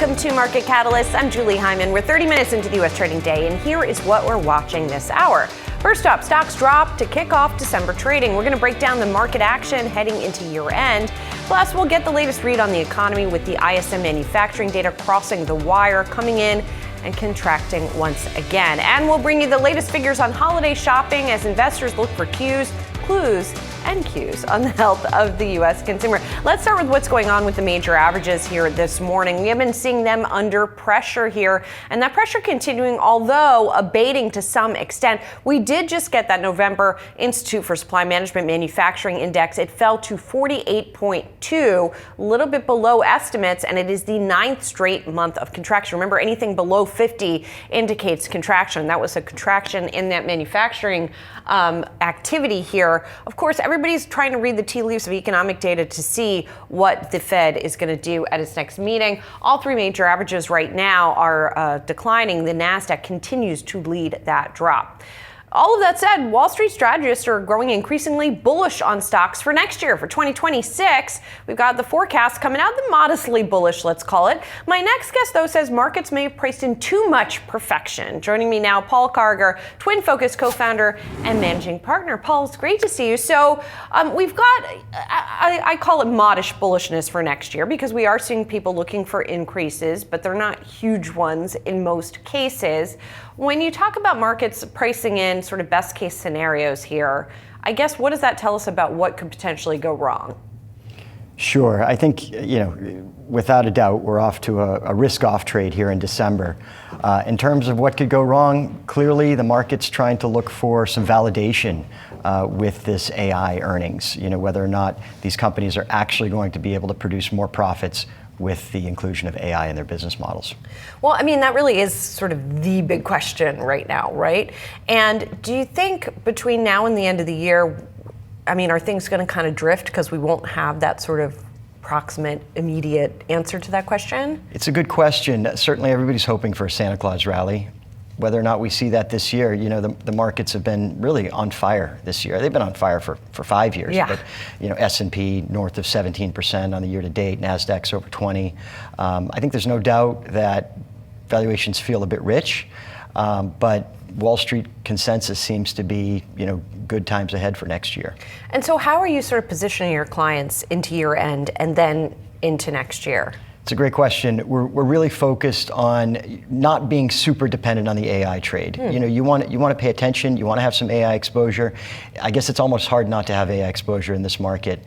Welcome to Market Catalyst. I'm Julie Hyman. We're 30 minutes into the U.S. trading day, and here is what we're watching this hour. First up, stocks drop to kick off December trading. We're going to break down the market action heading into year end. Plus, we'll get the latest read on the economy with the ISM manufacturing data crossing the wire, coming in and contracting once again. And we'll bring you the latest figures on holiday shopping as investors look for clues on the health of the U.S. consumer. Let's start with what's going on with the major averages here this morning. We have been seeing them under pressure here, and that pressure continuing, although abating to some extent. We did just get that November Institute for Supply Management Manufacturing Index. It fell to 48.2, a little bit below estimates, and it is the 9th straight month of contraction. Remember, anything below 50 indicates contraction. That was a contraction in that manufacturing activity here. Of course, everybody's trying to read the tea leaves of economic data to see what the Fed is going to do at its next meeting. All three major averages right now are declining. The NASDAQ continues to lead that drop. All of that said, Wall Street strategists are growing increasingly bullish on stocks for next year. For 2026, we've got the forecast coming out modestly bullish, let's call it. My next guest, though, says markets may have priced in too much perfection. Joining me now, Paul Carger, Twin Focus co-founder and managing partner. Paul, it's great to see you. So we've got, I call it modish bullishness for next year because we are seeing people looking for increases, but they're not huge ones in most cases. When you talk about markets pricing in sort of best case scenarios here, I guess what does that tell us about what could potentially go wrong? Sure. I think, without a doubt, we're off to a risk-off trade here in December. In terms of what could go wrong, clearly the market's trying to look for some validation with this AI earnings, whether or not these companies are actually going to be able to produce more profits with the inclusion of AI in their business models. Well, I mean, that really is sort of the big question right now, right? And do you think between now and the end of the year, are things going to kind of drift because we won't have that sort of proximate, immediate answer to that question? It's a good question. Certainly everybody's hoping for a Santa Claus rally. Whether or not we see that this year, the markets have been really on fire this year. They've been on fire for 5 years. Yeah. But, S&P north of 17% on the year to date, NASDAQ's over 20. I think there's no doubt that valuations feel a bit rich, but Wall Street consensus seems to be, good times ahead for next year. And so how are you sort of positioning your clients into year end and then into next year? It's a great question. We're really focused on not being super dependent on the AI trade. You want to pay attention. You want to have some AI exposure. I guess it's almost hard not to have AI exposure in this market.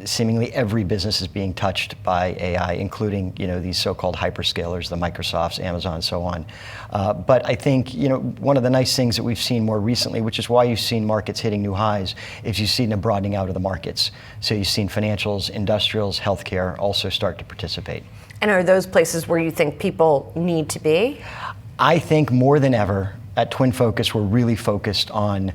Seemingly every business is being touched by AI, including these so-called hyperscalers, the Microsofts, Amazon, so on. But I think one of the nice things that we've seen more recently, which is why you've seen markets hitting new highs, is you've seen a broadening out of the markets. So you've seen financials, industrials, healthcare also start to participate. And are those places where you think people need to be? I think more than ever at Twin Focus, we're really focused on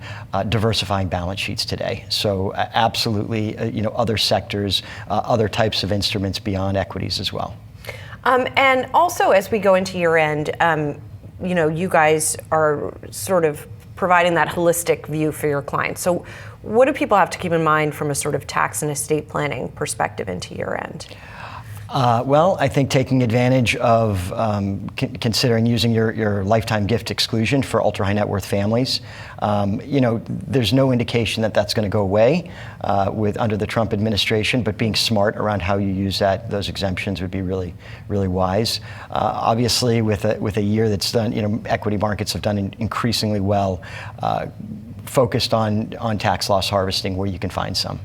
diversifying balance sheets today. So absolutely, other sectors, other types of instruments beyond equities as well. And also, as we go into year end, you guys are sort of providing that holistic view for your clients. So what do people have to keep in mind from a sort of tax and estate planning perspective into year end? Well, I think taking advantage of considering using your lifetime gift exclusion for ultra high net worth families. There's no indication that that's going to go away under the Trump administration, but being smart around how you use those exemptions would be really, really wise. Obviously, with a year that's done, equity markets have done increasingly well, focused on tax loss harvesting where you can find some.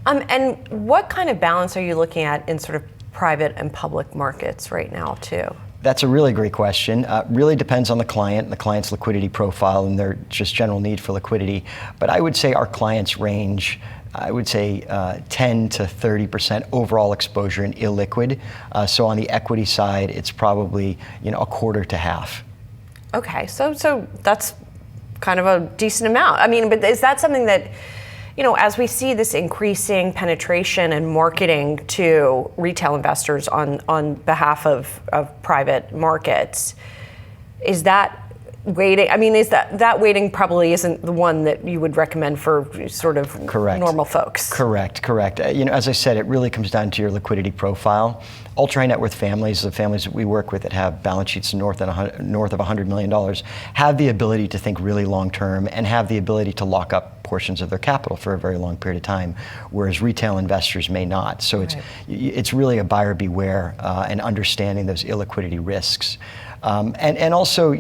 And what kind of balance are you looking at in sort of private and public markets right now, too? That's a really great question. Really depends on the client and the client's liquidity profile and their just general need for liquidity. But I would say our clients range, 10 to 30% overall exposure in illiquid. So on the equity side, it's probably a quarter to half. Okay, so that's kind of a decent amount. But is that something that, as we see this increasing penetration and marketing to retail investors on behalf of private markets, is that weighting, I mean, is that weighting probably isn't the one that you would recommend for sort of normal folks? Correct. As I said, it really comes down to your liquidity profile. Ultra high net worth families, the families that we work with that have balance sheets north of $100 million, have the ability to think really long term and have the ability to lock up portions of their capital for a very long period of time, whereas retail investors may not. So it's really a buyer beware and understanding those illiquidity risks. And also,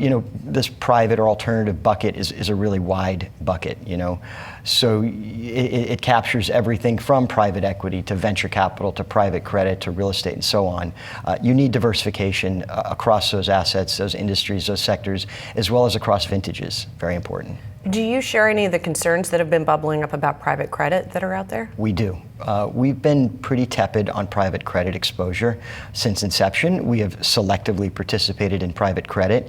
this private or alternative bucket is a really wide bucket, So it captures everything from private equity to venture capital to private credit to real estate and so on. You need diversification across those assets, those industries, those sectors, as well as across vintages. Very important. Do you share any of the concerns that have been bubbling up about private credit that are out there? We do. We've been pretty tepid on private credit exposure since inception. We have selectively participated in private credit.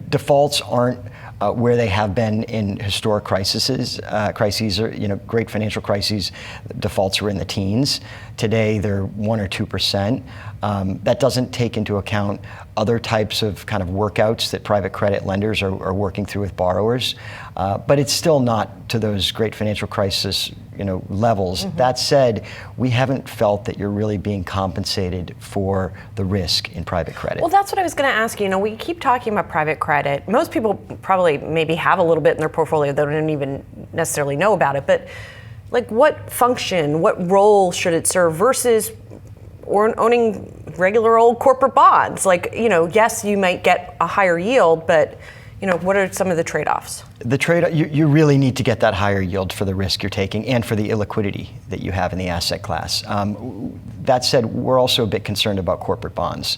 Defaults aren't where they have been in historic crises or great financial crises. Defaults were in the teens. Today they're 1 or 2%. That doesn't take into account other types of kind of workouts that private credit lenders are working through with borrowers, but it's still not to those great financial crisis levels. Mm-hmm. That said, we haven't felt that you're really being compensated for the risk in private credit. Well, that's what I was going to ask you. We keep talking about private credit. Most people probably maybe have a little bit in their portfolio that don't even necessarily know about it, but what function, what role should it serve versus owning regular old corporate bonds? Yes, you might get a higher yield, but what are some of the trade-offs? The trade, you really need to get that higher yield for the risk you're taking and for the illiquidity that you have in the asset class. That said, we're also a bit concerned about corporate bonds.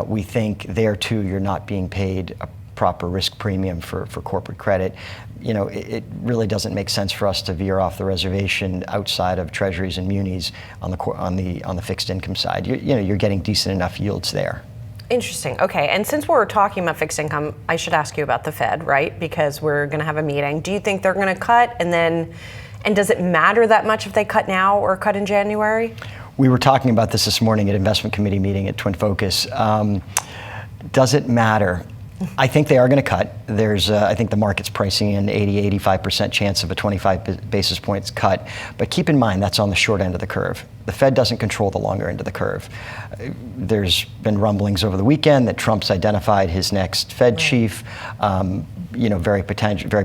We think there too you're not being paid a proper risk premium for corporate credit. It really doesn't make sense for us to veer off the reservation outside of treasuries and munis on the fixed income side. You're getting decent enough yields there. Interesting. Okay, and since we're talking about fixed income, I should ask you about the Fed, right? Because we're going to have a meeting. Do you think they're going to cut, and does it matter that much if they cut now or cut in January? We were talking about this morning at investment committee meeting at Twin Focus. Does it matter? I think they are going to cut. I think the market's pricing in 85% chance of a 25 basis points cut. But keep in mind, that's on the short end of the curve. The Fed doesn't control the longer end of the curve. There's been rumblings over the weekend that Trump's identified his next Fed chief. Very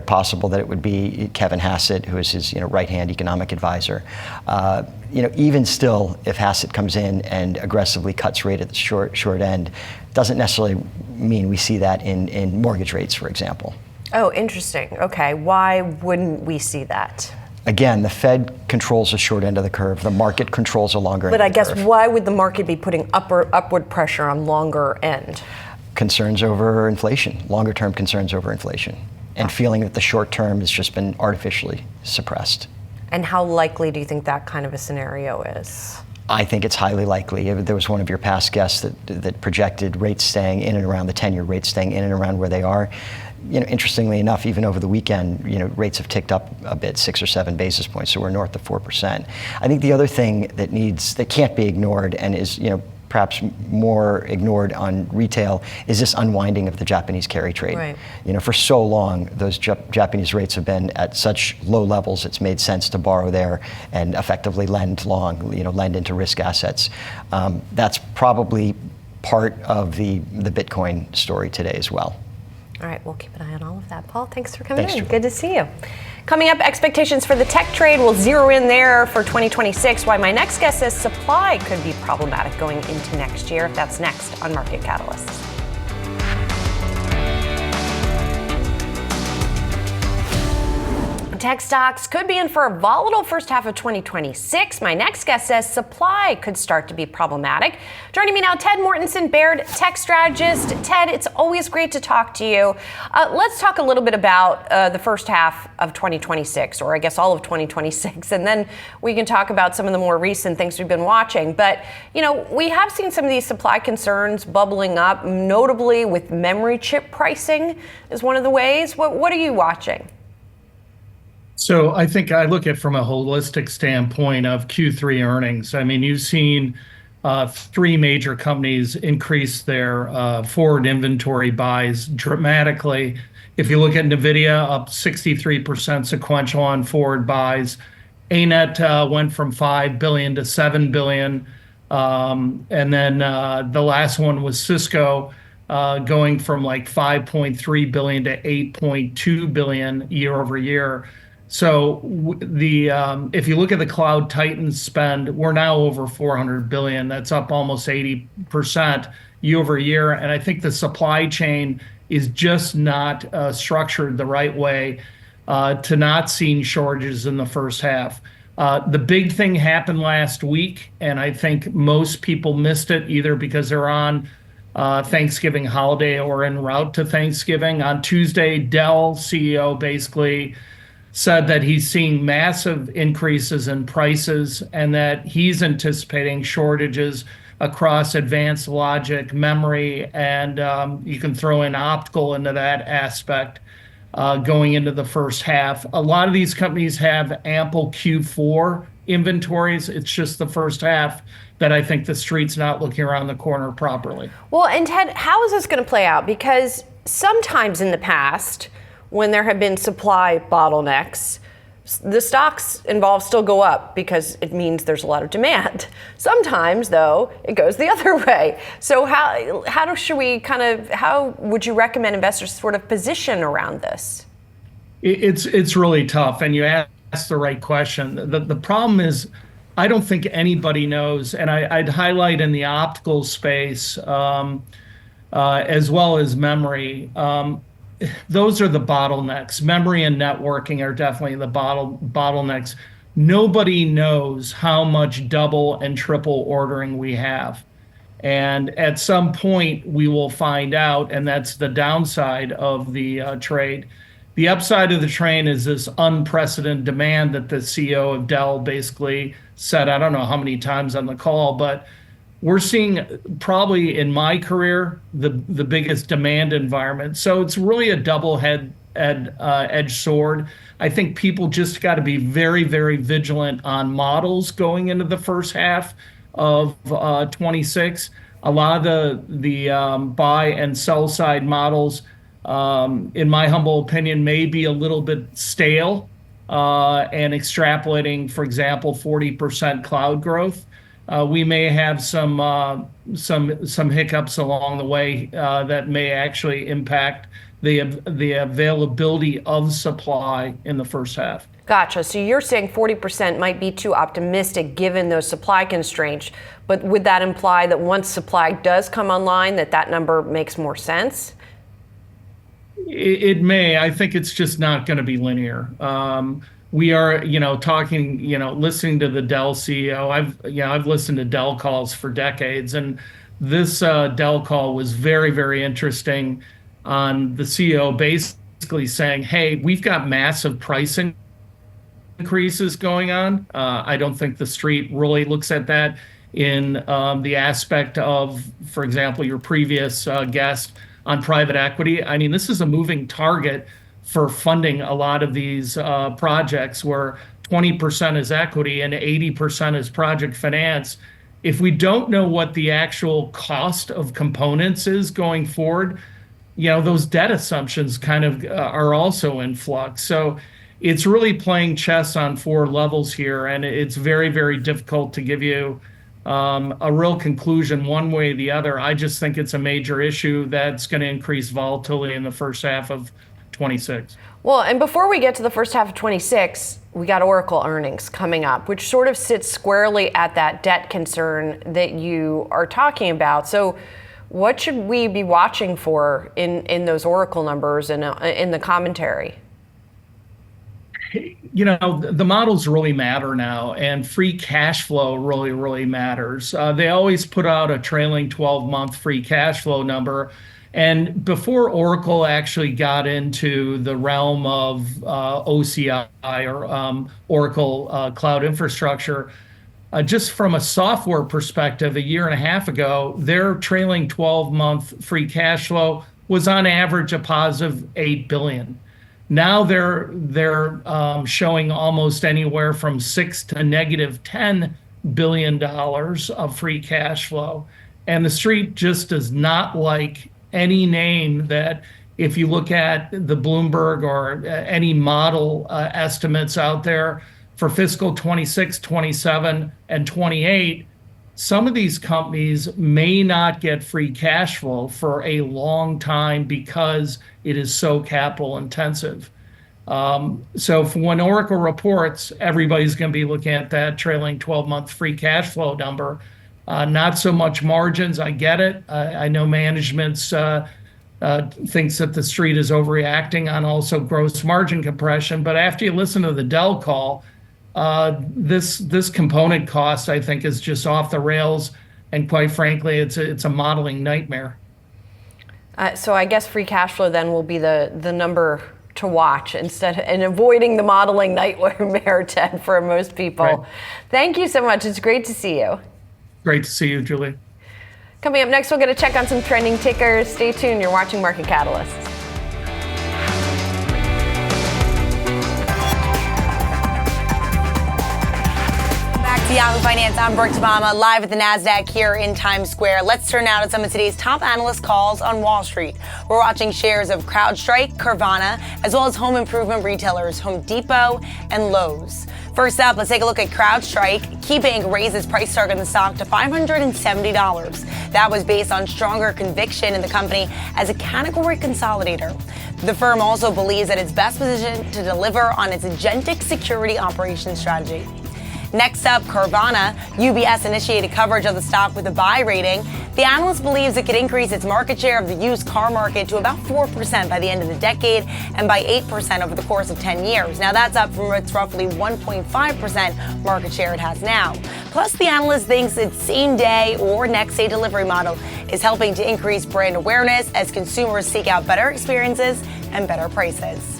possible that it would be Kevin Hassett, who is his right-hand economic advisor. Even still, if Hassett comes in and aggressively cuts rate at the short end, doesn't necessarily mean we see that in mortgage rates, for example. Oh, interesting. Okay, why wouldn't we see that? Again, the Fed controls the short end of the curve. The market controls the longer end of the curve. But I guess why would the market be putting upward pressure on longer end? Concerns over inflation, longer term concerns over inflation, and feeling that the short term has just been artificially suppressed. And how likely do you think that kind of a scenario is? I think it's highly likely. There was one of your past guests that projected rates staying in and around the 10-year rates staying in and around where they are. Interestingly enough, even over the weekend, rates have ticked up a bit, 6 or 7 basis points, so we're north of 4%. I think the other thing that can't be ignored and is, perhaps more ignored on retail is this unwinding of the Japanese carry trade. Right. For so long, those Japanese rates have been at such low levels, it's made sense to borrow there and effectively lend into risk assets. That's probably part of the Bitcoin story today as well. All right, we'll keep an eye on all of that. Paul, thanks for coming in. Julie. Good to see you. Coming up, expectations for the tech trade. We'll zero in there for 2026. Why my next guest says supply could be problematic going into next year. That's next on Market Catalysts. Tech stocks could be in for a volatile first half of 2026. My next guest says supply could start to be problematic. Joining me now, Ted Mortensen, Baird tech strategist. Ted, it's always great to talk to you. Let's talk a little bit about the first half of 2026, or I guess all of 2026, and then we can talk about some of the more recent things we've been watching. But, we have seen some of these supply concerns bubbling up, notably with memory chip pricing is one of the ways. What are you watching? So I think I look at it from a holistic standpoint of Q3 earnings. I mean, you've seen three major companies increased their forward inventory buys dramatically. If you look at NVIDIA, up 63% sequential on forward buys. ANET went from 5 billion to 7 billion. And then the last one was Cisco, going from like 5.3 billion to 8.2 billion year over year. So if you look at the cloud titans spend, we're now over 400 billion. That's up almost 80% year over year. And I think the supply chain is just not structured the right way to not seeing shortages in the first half. The big thing happened last week, and I think most people missed it either because they're on Thanksgiving holiday or en route to Thanksgiving. On Tuesday, Dell CEO basically said that he's seeing massive increases in prices and that he's anticipating shortages across advanced logic, memory, and you can throw in optical into that aspect going into the first half. A lot of these companies have ample Q4 inventories. It's just the first half that I think the street's not looking around the corner properly. Well, and Ted, how is this going to play out? Because sometimes in the past, when there have been supply bottlenecks, the stocks involved still go up because it means there's a lot of demand. Sometimes, though, it goes the other way. So how would you recommend investors sort of position around this? It's really tough, and you asked the right question. The problem is, I don't think anybody knows, and I'd highlight in the optical space as well as memory. Those are the bottlenecks. Memory and networking are definitely the bottlenecks. Nobody knows how much double and triple ordering we have. And at some point, we will find out, and that's the downside of the trade. The upside of the train is this unprecedented demand that the CEO of Dell basically said, I don't know how many times on the call, but we're seeing probably in my career the biggest demand environment. So it's really a double-edged sword. I think people just got to be very, very vigilant on models going into the first half of 26. A lot of the buy and sell side models, in my humble opinion, may be a little bit stale and extrapolating, for example, 40% cloud growth. We may have some hiccups along the way that may actually impact the availability of supply in the first half. Gotcha. So you're saying 40% might be too optimistic given those supply constraints, but would that imply that once supply does come online, that number makes more sense? It may. I think it's just not going to be linear. We are, talking, listening to the Dell CEO. I've listened to Dell calls for decades, and this Dell call was very, very interesting on the CEO basically saying, hey, we've got massive pricing increases going on. I don't think the street really looks at that in the aspect of, for example, your previous guest on private equity. I mean, this is a moving target for funding a lot of these projects where 20% is equity and 80% is project finance. If we don't know what the actual cost of components is going forward, those debt assumptions kind of are also in flux. So it's really playing chess on four levels here, and it's very, very difficult to give you a real conclusion one way or the other. I just think it's a major issue that's going to increase volatility in the first half of 26. Well, and before we get to the first half of 26, we got Oracle earnings coming up, which sort of sits squarely at that debt concern that you are talking about. So what should we be watching for in those Oracle numbers and in the commentary? The models really matter now, and free cash flow really, really matters. They always put out a trailing 12-month free cash flow number. And before Oracle actually got into the realm of OCI or Oracle Cloud Infrastructure, just from a software perspective, a year and a half ago, their trailing 12-month free cash flow was on average a positive 8 billion. Now they're showing almost anywhere from 6 to negative 10 billion of free cash flow. And the street just does not like any name that, if you look at the Bloomberg or any model estimates out there for fiscal 26, 27, and 28, some of these companies may not get free cash flow for a long time because it is so capital intensive. So when Oracle reports, everybody's going to be looking at that trailing 12-month free cash flow number. Not so much margins. I get it. I know management's thinks that the street is overreacting on also gross margin compression. But after you listen to the Dell call, this component cost, I think, is just off the rails. And quite frankly, it's a modeling nightmare. So I guess free cash flow then will be the number to watch and avoiding the modeling nightmare, Ted, for most people. Right. Thank you so much. It's great to see you. Great to see you, Julie. Coming up next, we'll get a check on some trending tickers. Stay tuned. You're watching Market Catalysts. Yahoo Finance, I'm Brooke Tabama, live at the NASDAQ here in Times Square. Let's turn now to some of today's top analyst calls on Wall Street. We're watching shares of CrowdStrike, Carvana, as well as home improvement retailers Home Depot and Lowe's. First up, let's take a look at CrowdStrike. KeyBank raised its price target in the stock to $570. That was based on stronger conviction in the company as a category consolidator. The firm also believes that it's best positioned to deliver on its agentic security operations strategy. Next up, Carvana. UBS initiated coverage of the stock with a buy rating. The analyst believes it could increase its market share of the used car market to about 4% by the end of the decade and by 8% over the course of 10 years. Now, that's up from its roughly 1.5% market share it has now. Plus, the analyst thinks its same-day or next-day delivery model is helping to increase brand awareness as consumers seek out better experiences and better prices.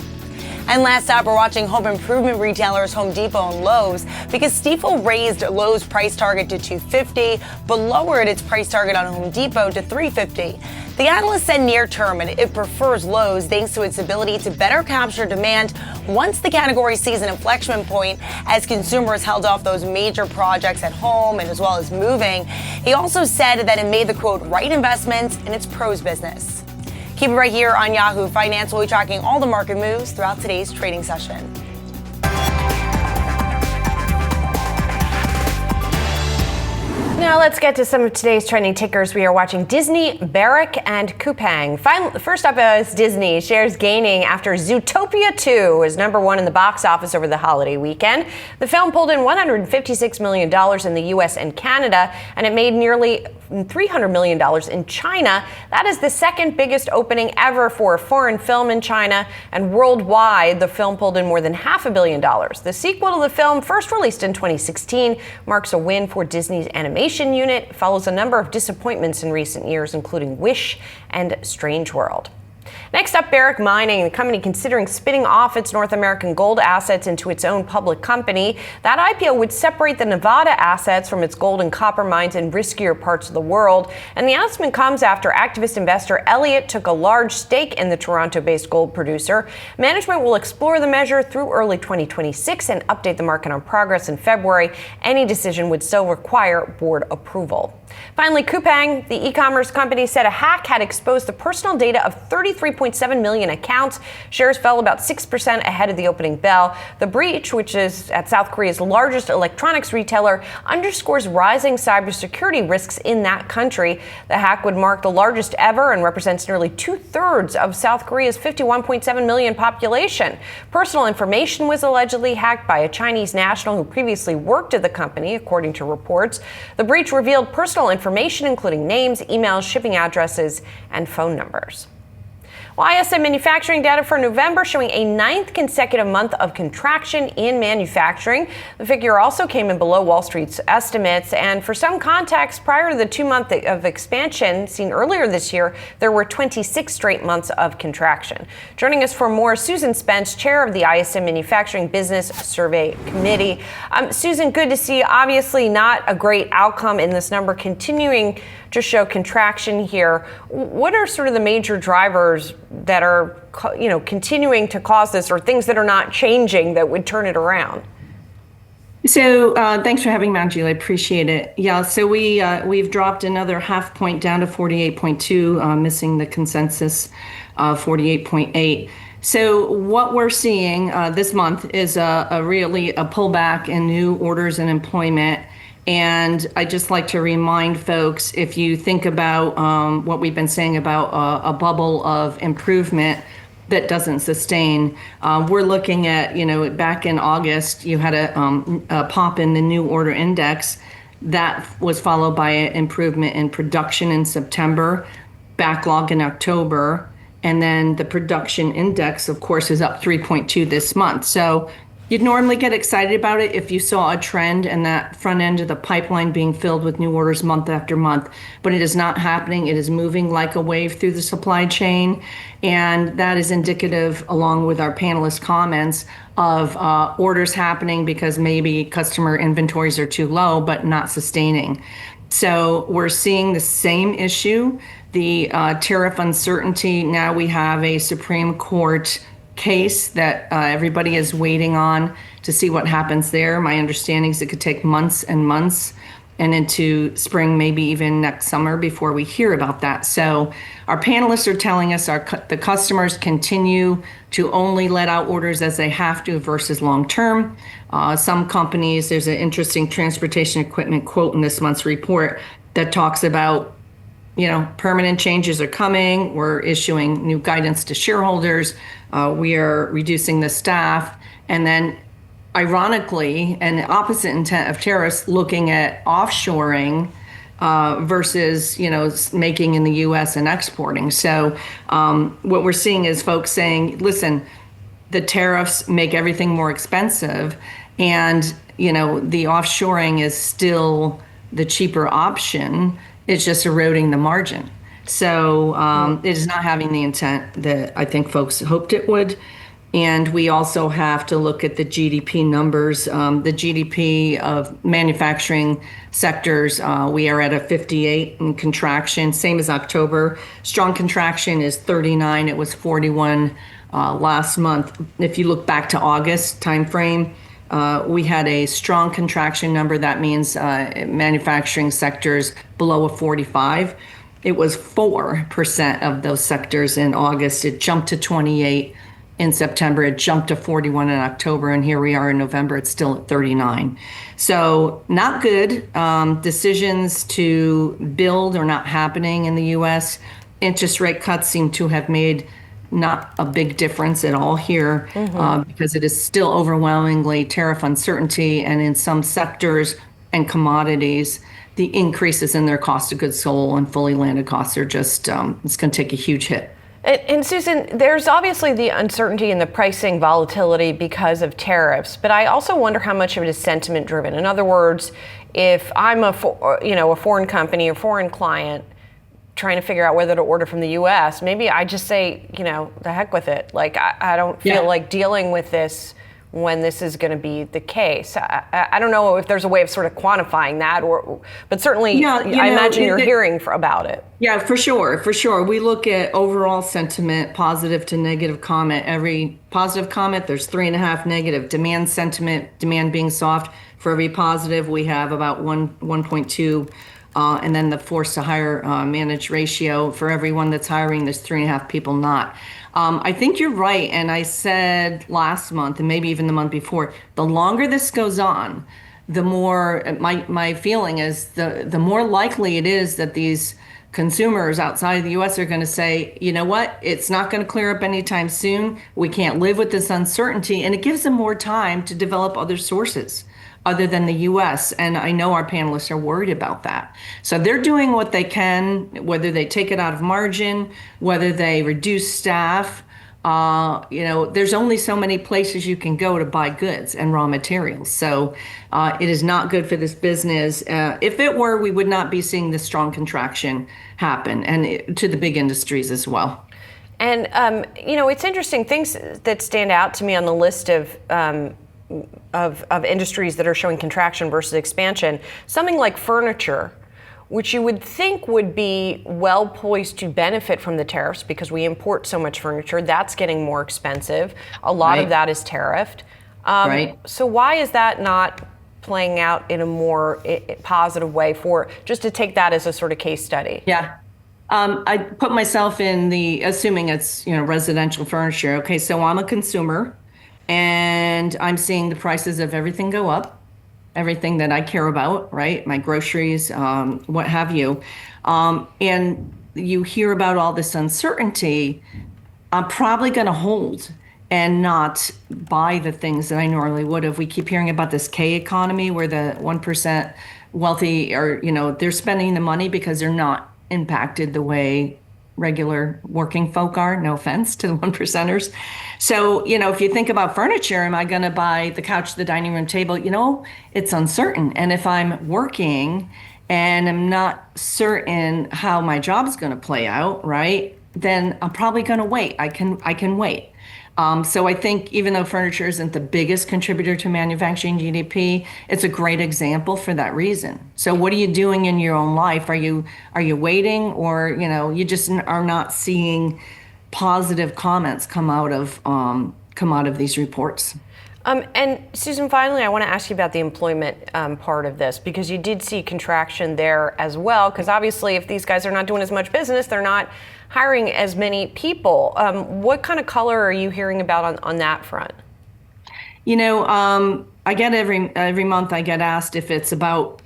And last up, we're watching home improvement retailers Home Depot and Lowe's because Stifel raised Lowe's price target to $250, but lowered its price target on Home Depot to $350. The analyst said near term it prefers Lowe's thanks to its ability to better capture demand once the category sees an inflection point as consumers held off those major projects at home and as well as moving. He also said that it made the, quote, right investments in its pros business. Keep it right here on Yahoo Finance. We'll be tracking all the market moves throughout today's trading session. Now let's get to some of today's trending tickers. We are watching Disney, Barrick, and Coupang. First up is Disney. Shares gaining after Zootopia 2 was #1 in the box office over the holiday weekend. The film pulled in $156 million in the U.S. and Canada, and it made nearly $300 million in China. That is the second biggest opening ever for a foreign film in China, and worldwide, the film pulled in more than $500 million. The sequel to the film, first released in 2016, marks a win for Disney's animation unit, follows a number of disappointments in recent years, including Wish and Strange World. Next up, Barrick Mining, the company considering spinning off its North American gold assets into its own public company. That IPO would separate the Nevada assets from its gold and copper mines in riskier parts of the world. And the announcement comes after activist investor Elliott took a large stake in the Toronto-based gold producer. Management will explore the measure through early 2026 and update the market on progress in February. Any decision would still require board approval. Finally, Coupang, the e-commerce company, said a hack had exposed the personal data of 33.7 million accounts. Shares fell about 6% ahead of the opening bell. The breach, which is at South Korea's largest electronics retailer, underscores rising cybersecurity risks in that country. The hack would mark the largest ever and represents nearly 2/3 of South Korea's 51.7 million population. Personal information was allegedly hacked by a Chinese national who previously worked at the company, according to reports. The breach revealed personal information, including names, emails, shipping addresses, and phone numbers. Well, ISM manufacturing data for November showing a 9th consecutive month of contraction in manufacturing. The figure also came in below Wall Street's estimates. And for some context, prior to the 2-month of expansion seen earlier this year, there were 26 straight months of contraction. Joining us for more, Susan Spence, chair of the ISM Manufacturing Business Survey Committee. Susan, good to see you. Obviously not a great outcome in this number, continuing to show contraction here. What are sort of the major drivers that are, continuing to cause this, or things that are not changing that would turn it around? So thanks for having me on, Julie. I appreciate it. Yeah, so we've dropped another half point down to 48.2, missing the consensus 48.8. So what we're seeing this month is really a pullback in new orders and employment. And I just like to remind folks, if you think about what we've been saying about a bubble of improvement that doesn't sustain. We're looking at, back in August, you had a pop in the new order index. That was followed by an improvement in production in September, backlog in October, and then the production index, of course, is up 3.2 this month. So you'd normally get excited about it if you saw a trend and that front end of the pipeline being filled with new orders month after month, but it is not happening. It is moving like a wave through the supply chain, and that is indicative, along with our panelists' comments, of orders happening because maybe customer inventories are too low, but not sustaining. So we're seeing the same issue, the tariff uncertainty. Now we have a Supreme Court case that everybody is waiting on to see what happens there. My understanding is it could take months and months and into spring, maybe even next summer before we hear about that. So our panelists are telling us the customers continue to only let out orders as they have to versus long term. Some companies, there's an interesting transportation equipment quote in this month's report that talks about permanent changes are coming. We're issuing new guidance to shareholders. We are reducing the staff. And then, ironically, and opposite intent of tariffs, looking at offshoring versus, making in the U.S. and exporting. So what we're seeing is folks saying, listen, the tariffs make everything more expensive. And, the offshoring is still the cheaper option. It's just eroding the margin. So it is not having the intent that I think folks hoped it would. And we also have to look at the GDP numbers. The GDP of manufacturing sectors, we are at a 58 in contraction, same as October. Strong contraction is 39. It was 41 last month. If you look back to August timeframe, we had a strong contraction number. That means manufacturing sectors below a 45. It was 4% of those sectors in August. It jumped to 28 in September. It jumped to 41 in October. And here we are in November. It's still at 39. So not good. Decisions to build are not happening in the U.S. Interest rate cuts seem to have made not a big difference at all here because it is still overwhelmingly tariff uncertainty, and in some sectors and commodities, the increases in their cost of goods sold and fully landed costs are just, it's going to take a huge hit. And Susan, there's obviously the uncertainty in the pricing volatility because of tariffs, but I also wonder how much of it is sentiment driven. In other words, if I'm a foreign company or foreign client trying to figure out whether to order from the U.S., maybe I just say, the heck with it. Like, I don't feel like dealing with this when this is going to be the case. I don't know if there's a way of sort of quantifying that, but certainly I imagine you're hearing about it. Yeah, for sure. We look at overall sentiment, positive to negative comment. Every positive comment, there's 3.5 negative. Demand sentiment, demand being soft. For every positive, we have about 1.2. And then the force to hire manage ratio. For everyone that's hiring, there's 3.5 people not. I think you're right. And I said last month, and maybe even the month before, the longer this goes on, the more my feeling is the more likely it is that these consumers outside of the U.S. are going to say, you know what, it's not going to clear up anytime soon. We can't live with this uncertainty. And it gives them more time to develop other sources other than the U.S. And I know our panelists are worried about that. So they're doing what they can, whether they take it out of margin, whether they reduce staff. There's only so many places you can go to buy goods and raw materials. So it is not good for this business. If it were, we would not be seeing this strong contraction happen, and to the big industries as well. And, it's interesting, things that stand out to me on the list of industries that are showing contraction versus expansion, something like furniture, which you would think would be well poised to benefit from the tariffs because we import so much furniture. That's getting more expensive. A lot of that is tariffed. Right. So why is that not playing out in a more positive way, for just to take that as a sort of case study? Yeah. I put myself in assuming it's, residential furniture. Okay, so I'm a consumer and I'm seeing the prices of everything go up, everything that I care about, right? My groceries, what have you. And you hear about all this uncertainty. I'm probably going to hold and not buy the things that I normally would have. We keep hearing about this K economy where the 1% wealthy are, they're spending the money because they're not impacted the way regular working folk are. No offense to the 1%ers. So, if you think about furniture, am I going to buy the couch, the dining room table? It's uncertain. And if I'm working and I'm not certain how my job's going to play out, right, then I'm probably going to wait. I can wait. So I think even though furniture isn't the biggest contributor to manufacturing GDP, it's a great example for that reason. So what are you doing in your own life? Are you waiting, or you just are not seeing positive comments come out of these reports? And Susan, finally, I want to ask you about the employment part of this, because you did see contraction there as well. Because obviously, if these guys are not doing as much business, they're not hiring as many people. What kind of color are you hearing about on that front? I get every month I get asked if it's about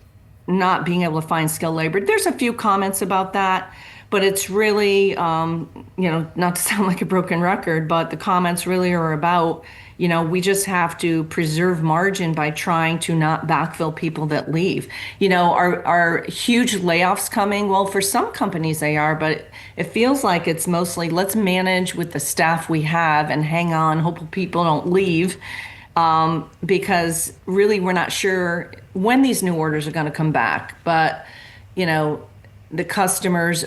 not being able to find skilled labor. There's a few comments about that, but it's really, not to sound like a broken record, but the comments really are about, we just have to preserve margin by trying to not backfill people that leave. Are huge layoffs coming? Well, for some companies they are, but it feels like it's mostly let's manage with the staff we have and hang on, hope people don't leave, because really we're not sure when these new orders are going to come back. But, the customers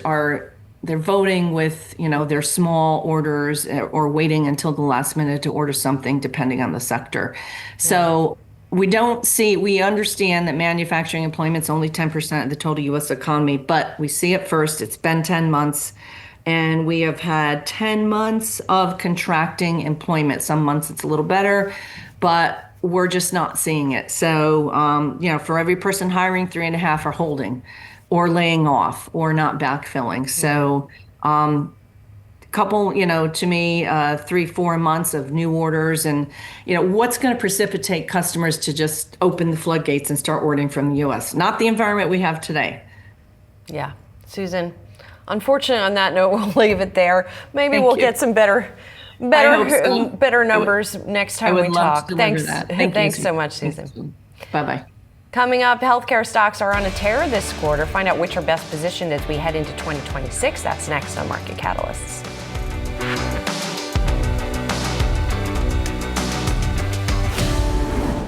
they're voting with, their small orders or waiting until the last minute to order something, depending on the sector. So we understand that manufacturing employment's only 10% of the total U.S. economy, but we see it first. It's been 10 months, and we have had 10 months of contracting employment. Some months it's a little better, but we're just not seeing it. So, for every person hiring, 3.5 are holding, or laying off, or not backfilling. So couple, to me, 3-4 months of new orders, and, what's going to precipitate customers to just open the floodgates and start ordering from the U.S., not the environment we have today. Yeah. Susan, unfortunately, on that note, we'll leave it there. Maybe we'll get some better numbers next time we talk. Thanks so much, Susan. Bye-bye. Coming up, healthcare stocks are on a tear this quarter. Find out which are best positioned as we head into 2026. That's next on Market Catalysts.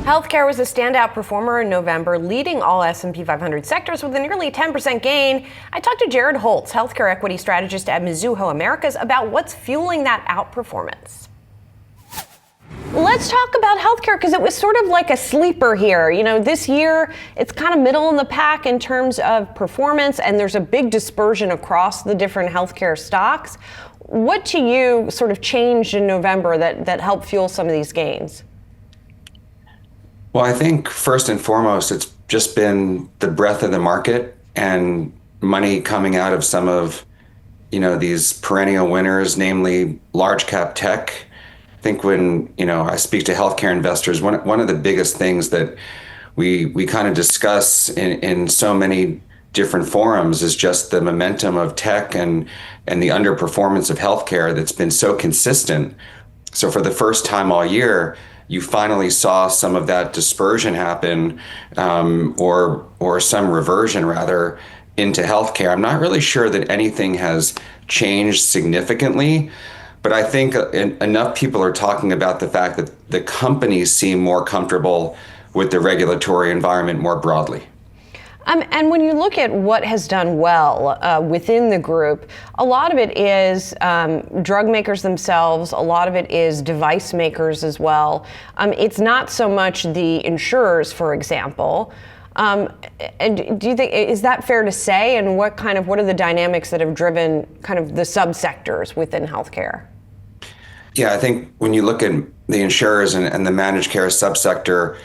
Healthcare was a standout performer in November, leading all S&P 500 sectors with a nearly 10% gain. I talked to Jared Holtz, healthcare equity strategist at Mizuho Americas, about what's fueling that outperformance. Let's talk about healthcare, because it was sort of like a sleeper here. This year, it's kind of middle in the pack in terms of performance, and there's a big dispersion across the different healthcare stocks. What to you sort of changed in November that helped fuel some of these gains? Well, I think first and foremost, it's just been the breadth of the market and money coming out of some of, these perennial winners, namely large cap tech. I think when, I speak to healthcare investors, one of the biggest things that we kind of discuss in so many different forums is just the momentum of tech and the underperformance of healthcare that's been so consistent. So for the first time all year, you finally saw some of that dispersion happen, or some reversion rather, into healthcare. I'm not really sure that anything has changed significantly, but I think enough people are talking about the fact that the companies seem more comfortable with the regulatory environment more broadly. And when you look at what has done well within the group, a lot of it is drug makers themselves. A lot of it is device makers as well. It's not so much the insurers, for example. And do you think, is that fair to say? And what are the dynamics that have driven kind of the subsectors within healthcare? Yeah, I think when you look at the insurers and the managed care subsector,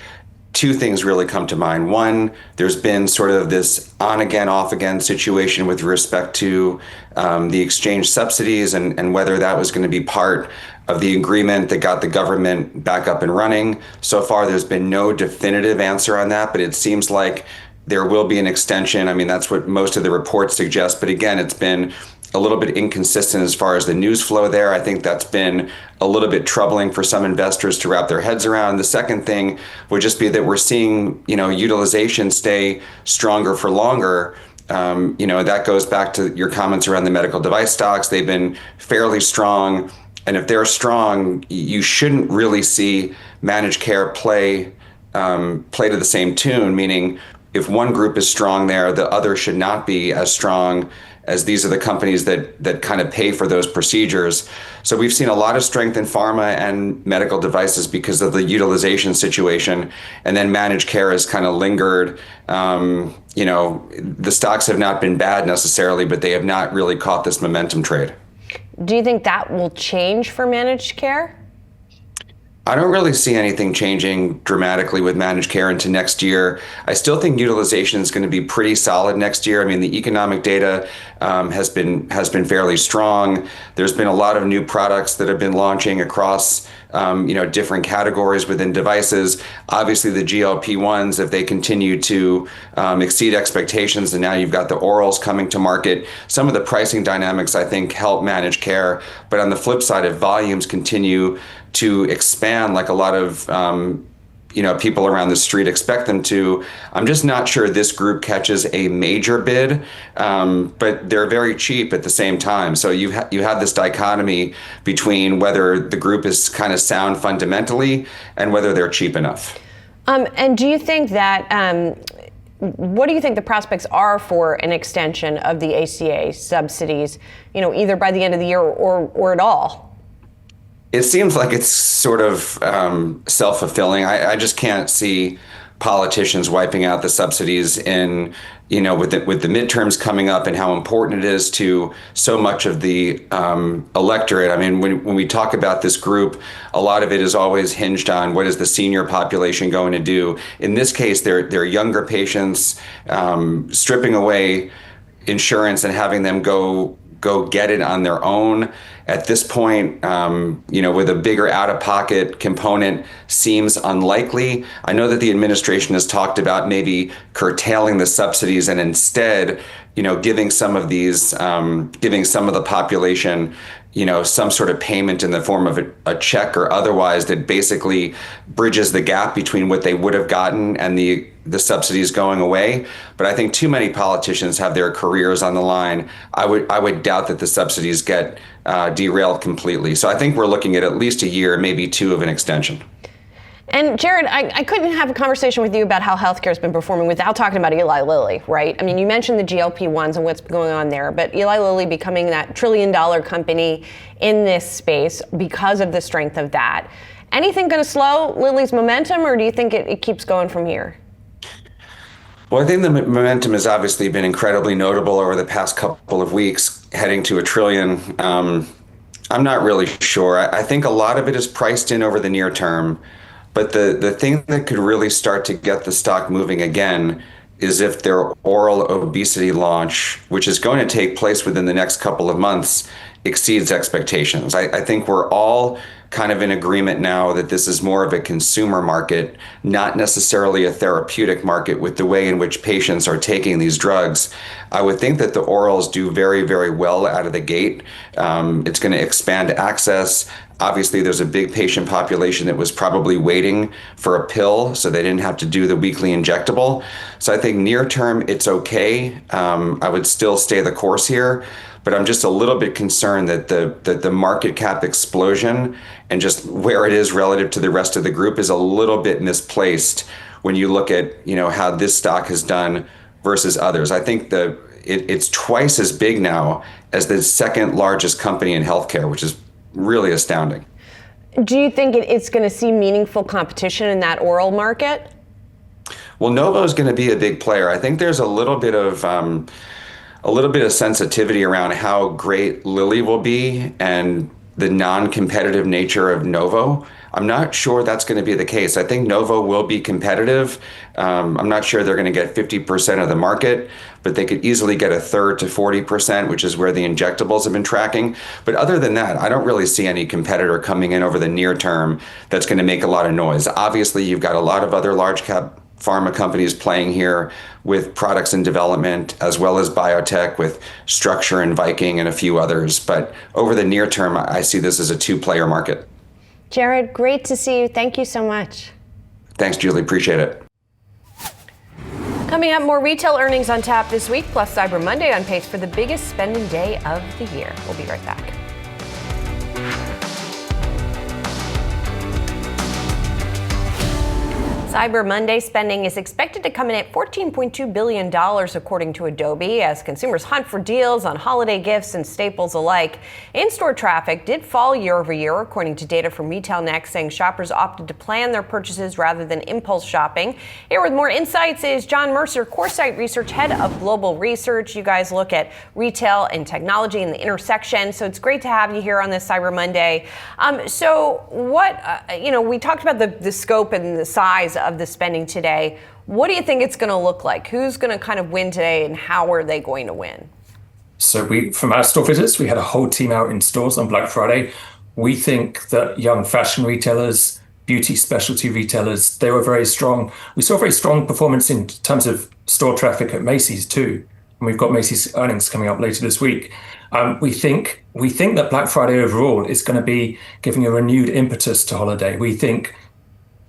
two things really come to mind. One, there's been sort of this on again, off again situation with respect to the exchange subsidies and whether that was going to be part of the agreement that got the government back up and running. So far, there's been no definitive answer on that, but it seems like there will be an extension. I mean, that's what most of the reports suggest. But again, it's been a little bit inconsistent as far as the news flow there. I think that's been a little bit troubling for some investors to wrap their heads around. The second thing would just be that we're seeing, utilization stay stronger for longer. That goes back to your comments around the medical device stocks. They've been fairly strong. And if they're strong, you shouldn't really see managed care play to the same tune, meaning if one group is strong there, the other should not be as strong, as these are the companies that kind of pay for those procedures. So we've seen a lot of strength in pharma and medical devices because of the utilization situation. And then managed care has kind of lingered. The stocks have not been bad necessarily, but they have not really caught this momentum trade. Do you think that will change for managed care? I don't really see anything changing dramatically with managed care into next year. I still think utilization is going to be pretty solid next year. I mean, the economic data has been fairly strong. There's been a lot of new products that have been launching across different categories within devices. Obviously, the GLP-1s, if they continue to exceed expectations, and now you've got the orals coming to market, some of the pricing dynamics, I think, help managed care. But on the flip side, if volumes continue to expand like a lot of people around the street expect them to, I'm just not sure this group catches a major bid, but they're very cheap at the same time. So you have this dichotomy between whether the group is kind of sound fundamentally and whether they're cheap enough. And do you think that, what do you think the prospects are for an extension of the ACA subsidies, either by the end of the year or at all? It seems like it's sort of self-fulfilling. I just can't see politicians wiping out the subsidies with the midterms coming up and how important it is to so much of the electorate. I mean, when we talk about this group, a lot of it is always hinged on what is the senior population going to do. In this case, they're younger patients, stripping away insurance and having them go get it on their own. At this point, with a bigger out-of-pocket component seems unlikely. I know that the administration has talked about maybe curtailing the subsidies and instead, giving some of the population, some sort of payment in the form of a check or otherwise that basically bridges the gap between what they would have gotten and the subsidies going away. But I think too many politicians have their careers on the line. I would doubt that the subsidies get derailed completely. So I think we're looking at least a year, maybe two of an extension. And Jared, I couldn't have a conversation with you about how healthcare has been performing without talking about Eli Lilly, right? I mean, you mentioned the GLP-1s and what's going on there, but Eli Lilly becoming that $1 trillion company in this space because of the strength of that. Anything going to slow Lilly's momentum, or do you think it keeps going from here? Well, I think the momentum has obviously been incredibly notable over the past couple of weeks, heading to $1 trillion. I'm not really sure. I think a lot of it is priced in over the near term. But the thing that could really start to get the stock moving again is if their oral obesity launch, which is going to take place within the next couple of months, exceeds expectations. I think we're all kind of in agreement now that this is more of a consumer market, not necessarily a therapeutic market with the way in which patients are taking these drugs. I would think that the orals do very, very well out of the gate. It's going to expand access. Obviously, there's a big patient population that was probably waiting for a pill, so they didn't have to do the weekly injectable. So I think near term, it's okay. I would still stay the course here, but I'm just a little bit concerned that the market cap explosion and just where it is relative to the rest of the group is a little bit misplaced when you look at how this stock has done versus others. I think it's twice as big now as the second largest company in healthcare, which is really astounding. Do you think it's going to see meaningful competition in that oral market? Well, Novo is going to be a big player. I think there's a little bit of sensitivity around how great Lilly will be, and the non-competitive nature of Novo, I'm not sure that's going to be the case. I think Novo will be competitive. I'm not sure they're going to get 50% of the market, but they could easily get a third to 40%, which is where the injectables have been tracking. But other than that, I don't really see any competitor coming in over the near term that's going to make a lot of noise. Obviously, you've got a lot of other large cap pharma companies playing here with products in development, as well as biotech with Structure and Viking and a few others. But over the near term, I see this as a two-player market. Jared, great to see you. Thank you so much. Thanks, Julie. Appreciate it. Coming up, more retail earnings on tap this week, plus Cyber Monday on pace for the biggest spending day of the year. We'll be right back. Cyber Monday spending is expected to come in at $14.2 billion, according to Adobe, as consumers hunt for deals on holiday gifts and staples alike. In-store traffic did fall year over year, according to data from RetailNext, saying shoppers opted to plan their purchases rather than impulse shopping. Here with more insights is John Mercer, CoreSite Research Head of Global Research. You guys look at retail and technology and the intersection, so it's great to have you here on this Cyber Monday. We talked about the scope and the size of the spending today. What do you think it's going to look like? Who's going to kind of win today, and how are they going to win? So from our store visits, we had a whole team out in stores on Black Friday. We think that young fashion retailers, beauty specialty retailers, they were very strong. We saw very strong performance in terms of store traffic at Macy's too. And we've got Macy's earnings coming up later this week. We think that Black Friday overall is going to be giving a renewed impetus to holiday. We think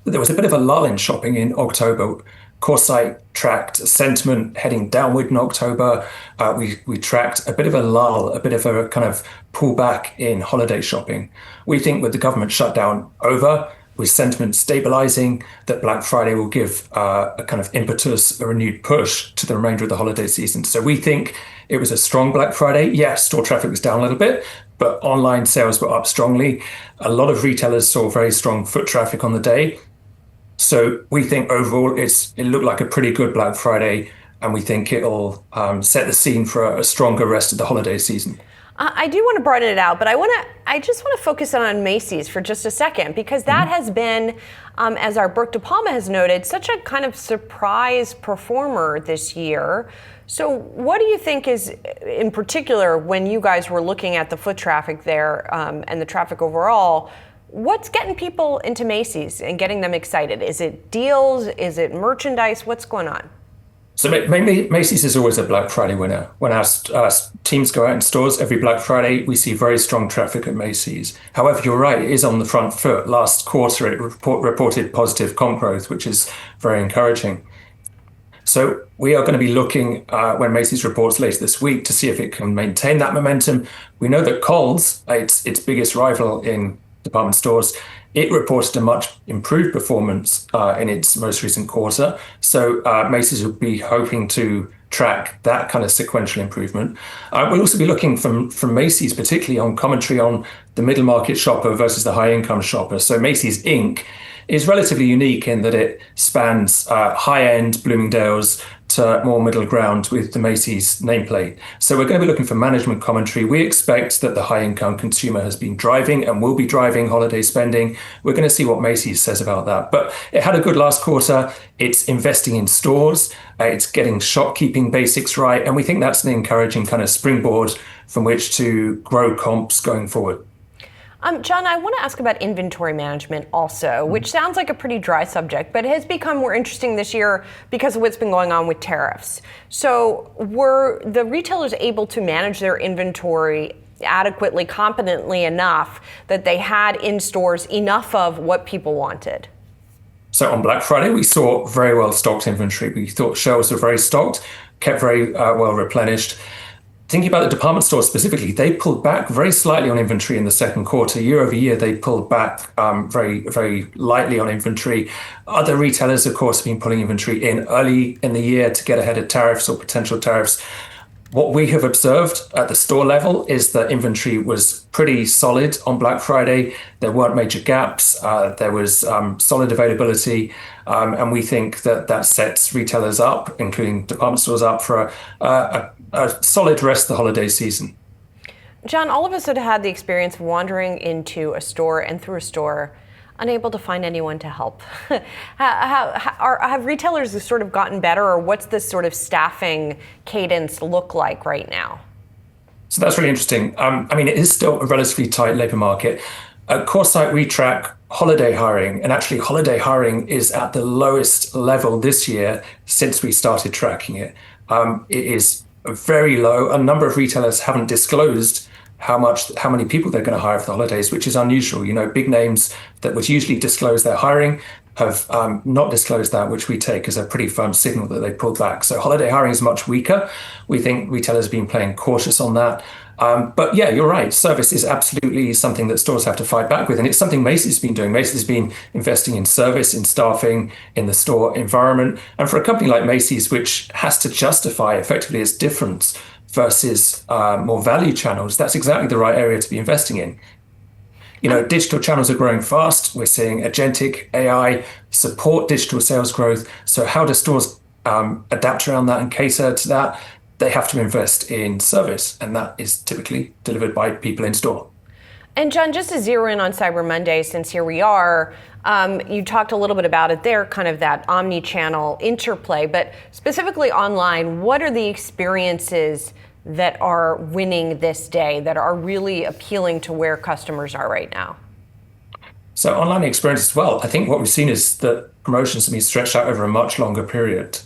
there was a bit of a lull in shopping in October. CoreSite tracked sentiment heading downward in October. We tracked a bit of a lull, a bit of a kind of pullback in holiday shopping. We think with the government shutdown over, with sentiment stabilizing, that Black Friday will give a kind of impetus, a renewed push to the remainder of the holiday season. So we think it was a strong Black Friday. Yes, store traffic was down a little bit, but online sales were up strongly. A lot of retailers saw very strong foot traffic on the day. So we think overall it looked like a pretty good Black Friday, and we think it'll set the scene for a stronger rest of the holiday season. I do want to broaden it out, but I just want to focus on Macy's for just a second, because that has been, as our Brooke DePalma has noted, such a kind of surprise performer this year. So what do you think is, in particular, when you guys were looking at the foot traffic there and the traffic overall, what's getting people into Macy's and getting them excited? Is it deals? Is it merchandise? What's going on? So Macy's is always a Black Friday winner. When our teams go out in stores every Black Friday, we see very strong traffic at Macy's. However, you're right, it is on the front foot. Last quarter, it reported positive comp growth, which is very encouraging. So we are going to be looking when Macy's reports later this week to see if it can maintain that momentum. We know that Kohl's, its biggest rival in department stores, it reported a much improved performance in its most recent quarter. So Macy's will be hoping to track that kind of sequential improvement. We'll also be looking from Macy's, particularly on commentary on the middle market shopper versus the high income shopper. So Macy's Inc. is relatively unique in that it spans high-end Bloomingdale's to more middle ground with the Macy's nameplate. So we're going to be looking for management commentary. We expect that the high-income consumer has been driving and will be driving holiday spending. We're going to see what Macy's says about that. But it had a good last quarter. It's investing in stores. It's getting shopkeeping basics right. And we think that's an encouraging kind of springboard from which to grow comps going forward. John, I want to ask about inventory management also, which sounds like a pretty dry subject, but it has become more interesting this year because of what's been going on with tariffs. So were the retailers able to manage their inventory adequately, competently enough that they had in stores enough of what people wanted? So on Black Friday, we saw very well stocked inventory. We thought shelves were very stocked, kept very well replenished. Thinking about the department stores specifically, they pulled back very slightly on inventory in the second quarter. Year over year, they pulled back very, very lightly on inventory. Other retailers, of course, have been pulling inventory in early in the year to get ahead of tariffs or potential tariffs. What we have observed at the store level is that inventory was pretty solid on Black Friday. There weren't major gaps. There was solid availability. And we think that sets retailers up, including department stores, up for a solid rest of the holiday season. John, all of us have had the experience of wandering into a store and through a store unable to find anyone to help. Have retailers sort of gotten better, or what's this sort of staffing cadence look like right now? So that's really interesting. It is still a relatively tight labor market. At CoreSite, we track holiday hiring, and actually holiday hiring is at the lowest level this year since we started tracking it. It is very low. A number of retailers haven't disclosed how many people they're going to hire for the holidays, which is unusual. Big names that would usually disclose their hiring have not disclosed that, which we take as a pretty firm signal that they pulled back. So holiday hiring is much weaker. We think retailers have been playing cautious on that. But yeah, you're right. Service is absolutely something that stores have to fight back with. And it's something Macy's has been doing. Macy's has been investing in service, in staffing, in the store environment. And for a company like Macy's, which has to justify effectively its difference versus more value channels, that's exactly the right area to be investing in. Digital channels are growing fast. We're seeing agentic AI support digital sales growth. So how do stores adapt around that and cater to that? They have to invest in service, and that is typically delivered by people in store. And John, just to zero in on Cyber Monday, since here we are, you talked a little bit about it there, kind of that omni-channel interplay, but specifically online, what are the experiences that are winning this day, that are really appealing to where customers are right now? So online experience as well. I think what we've seen is that promotions have been stretched out over a much longer period.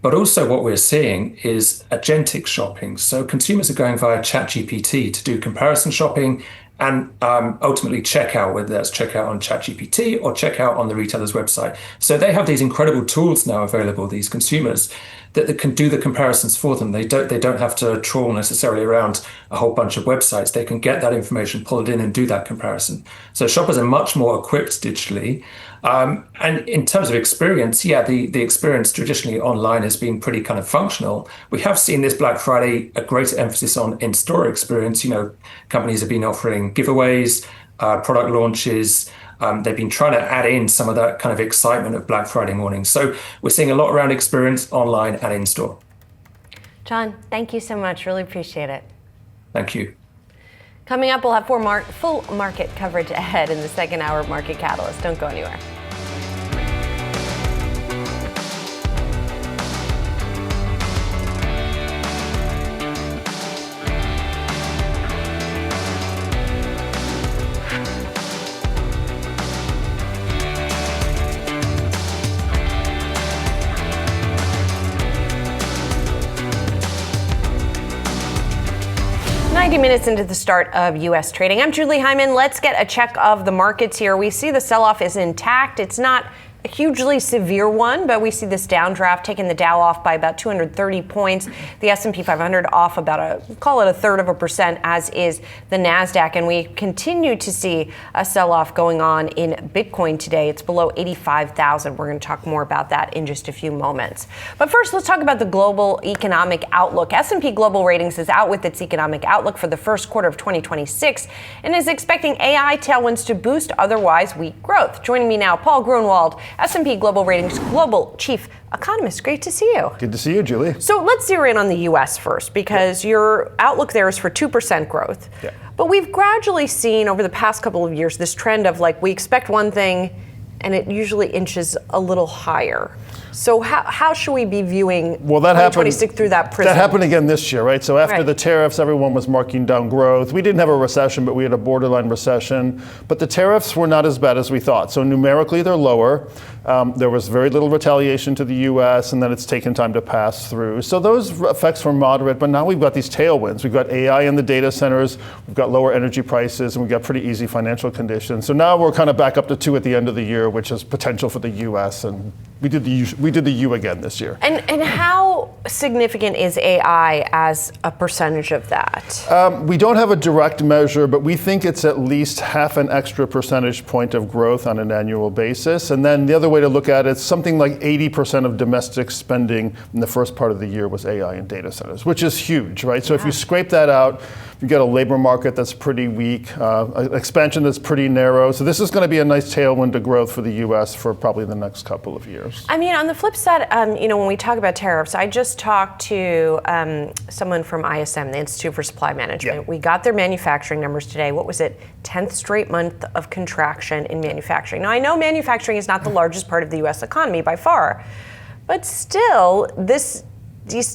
But also what we're seeing is agentic shopping. So consumers are going via ChatGPT to do comparison shopping and ultimately checkout, whether that's checkout on ChatGPT or checkout on the retailer's website. So they have these incredible tools now available, these consumers, that can do the comparisons for them. They don't have to trawl necessarily around a whole bunch of websites. They can get that information, pull it in, and do that comparison. So shoppers are much more equipped digitally. And in terms of experience, the experience traditionally online has been pretty kind of functional. We have seen this Black Friday a greater emphasis on in-store experience. Companies have been offering giveaways, product launches. They've been trying to add in some of that kind of excitement of Black Friday morning. So we're seeing a lot around experience online and in-store. John, thank you so much. Really appreciate it. Thank you. Coming up, we'll have full market coverage ahead in the second hour of Market Catalyst. Don't go anywhere. Minutes into the start of U.S. trading. I'm Julie Hyman. Let's get a check of the markets here. We see the sell-off is intact. It's not a hugely severe one, but we see this downdraft taking the Dow off by about 230 points. The S&P 500 off about call it 1/3%, as is the NASDAQ. And we continue to see a sell-off going on in Bitcoin today. It's below 85,000. We're going to talk more about that in just a few moments. But first, let's talk about the global economic outlook. S&P Global Ratings is out with its economic outlook for the first quarter of 2026 and is expecting AI tailwinds to boost otherwise weak growth. Joining me now, Paul Gruenwald, S&P Global Ratings Global Chief Economist. Great to see you. Good to see you, Julie. So let's zero in on the U.S. first, because your outlook there is for 2% growth. Yeah. But we've gradually seen over the past couple of years this trend of we expect one thing and it usually inches a little higher. So how should we be viewing 2026 through that prism? That happened again this year, right? So after the tariffs, everyone was marking down growth. We didn't have a recession, but we had a borderline recession. But the tariffs were not as bad as we thought. So numerically, they're lower. There was very little retaliation to the U.S., and then it's taken time to pass through. So those effects were moderate, but now we've got these tailwinds. We've got AI in the data centers, we've got lower energy prices, and we've got pretty easy financial conditions. So now we're kind of back up to 2 at the end of the year, which is potential for the U.S., and we did the U again this year. And how significant is AI as a percentage of that? We don't have a direct measure, but we think it's at least half an extra percentage point of growth on an annual basis. And then the other way to look at it, something like 80% of domestic spending in the first part of the year was AI and data centers, which is huge, right? So if you scrape that out, if You've got a labor market that's pretty weak, an expansion that's pretty narrow. So this is going to be a nice tailwind to growth for the U.S. for probably the next couple of years. I mean, on the flip side, when we talk about tariffs, I just talked to someone from ISM, the Institute for Supply Management. Yeah. We got their manufacturing numbers today. What was it? 10th straight month of contraction in manufacturing. Now, I know manufacturing is not the largest part of the U.S. economy by far, but still, these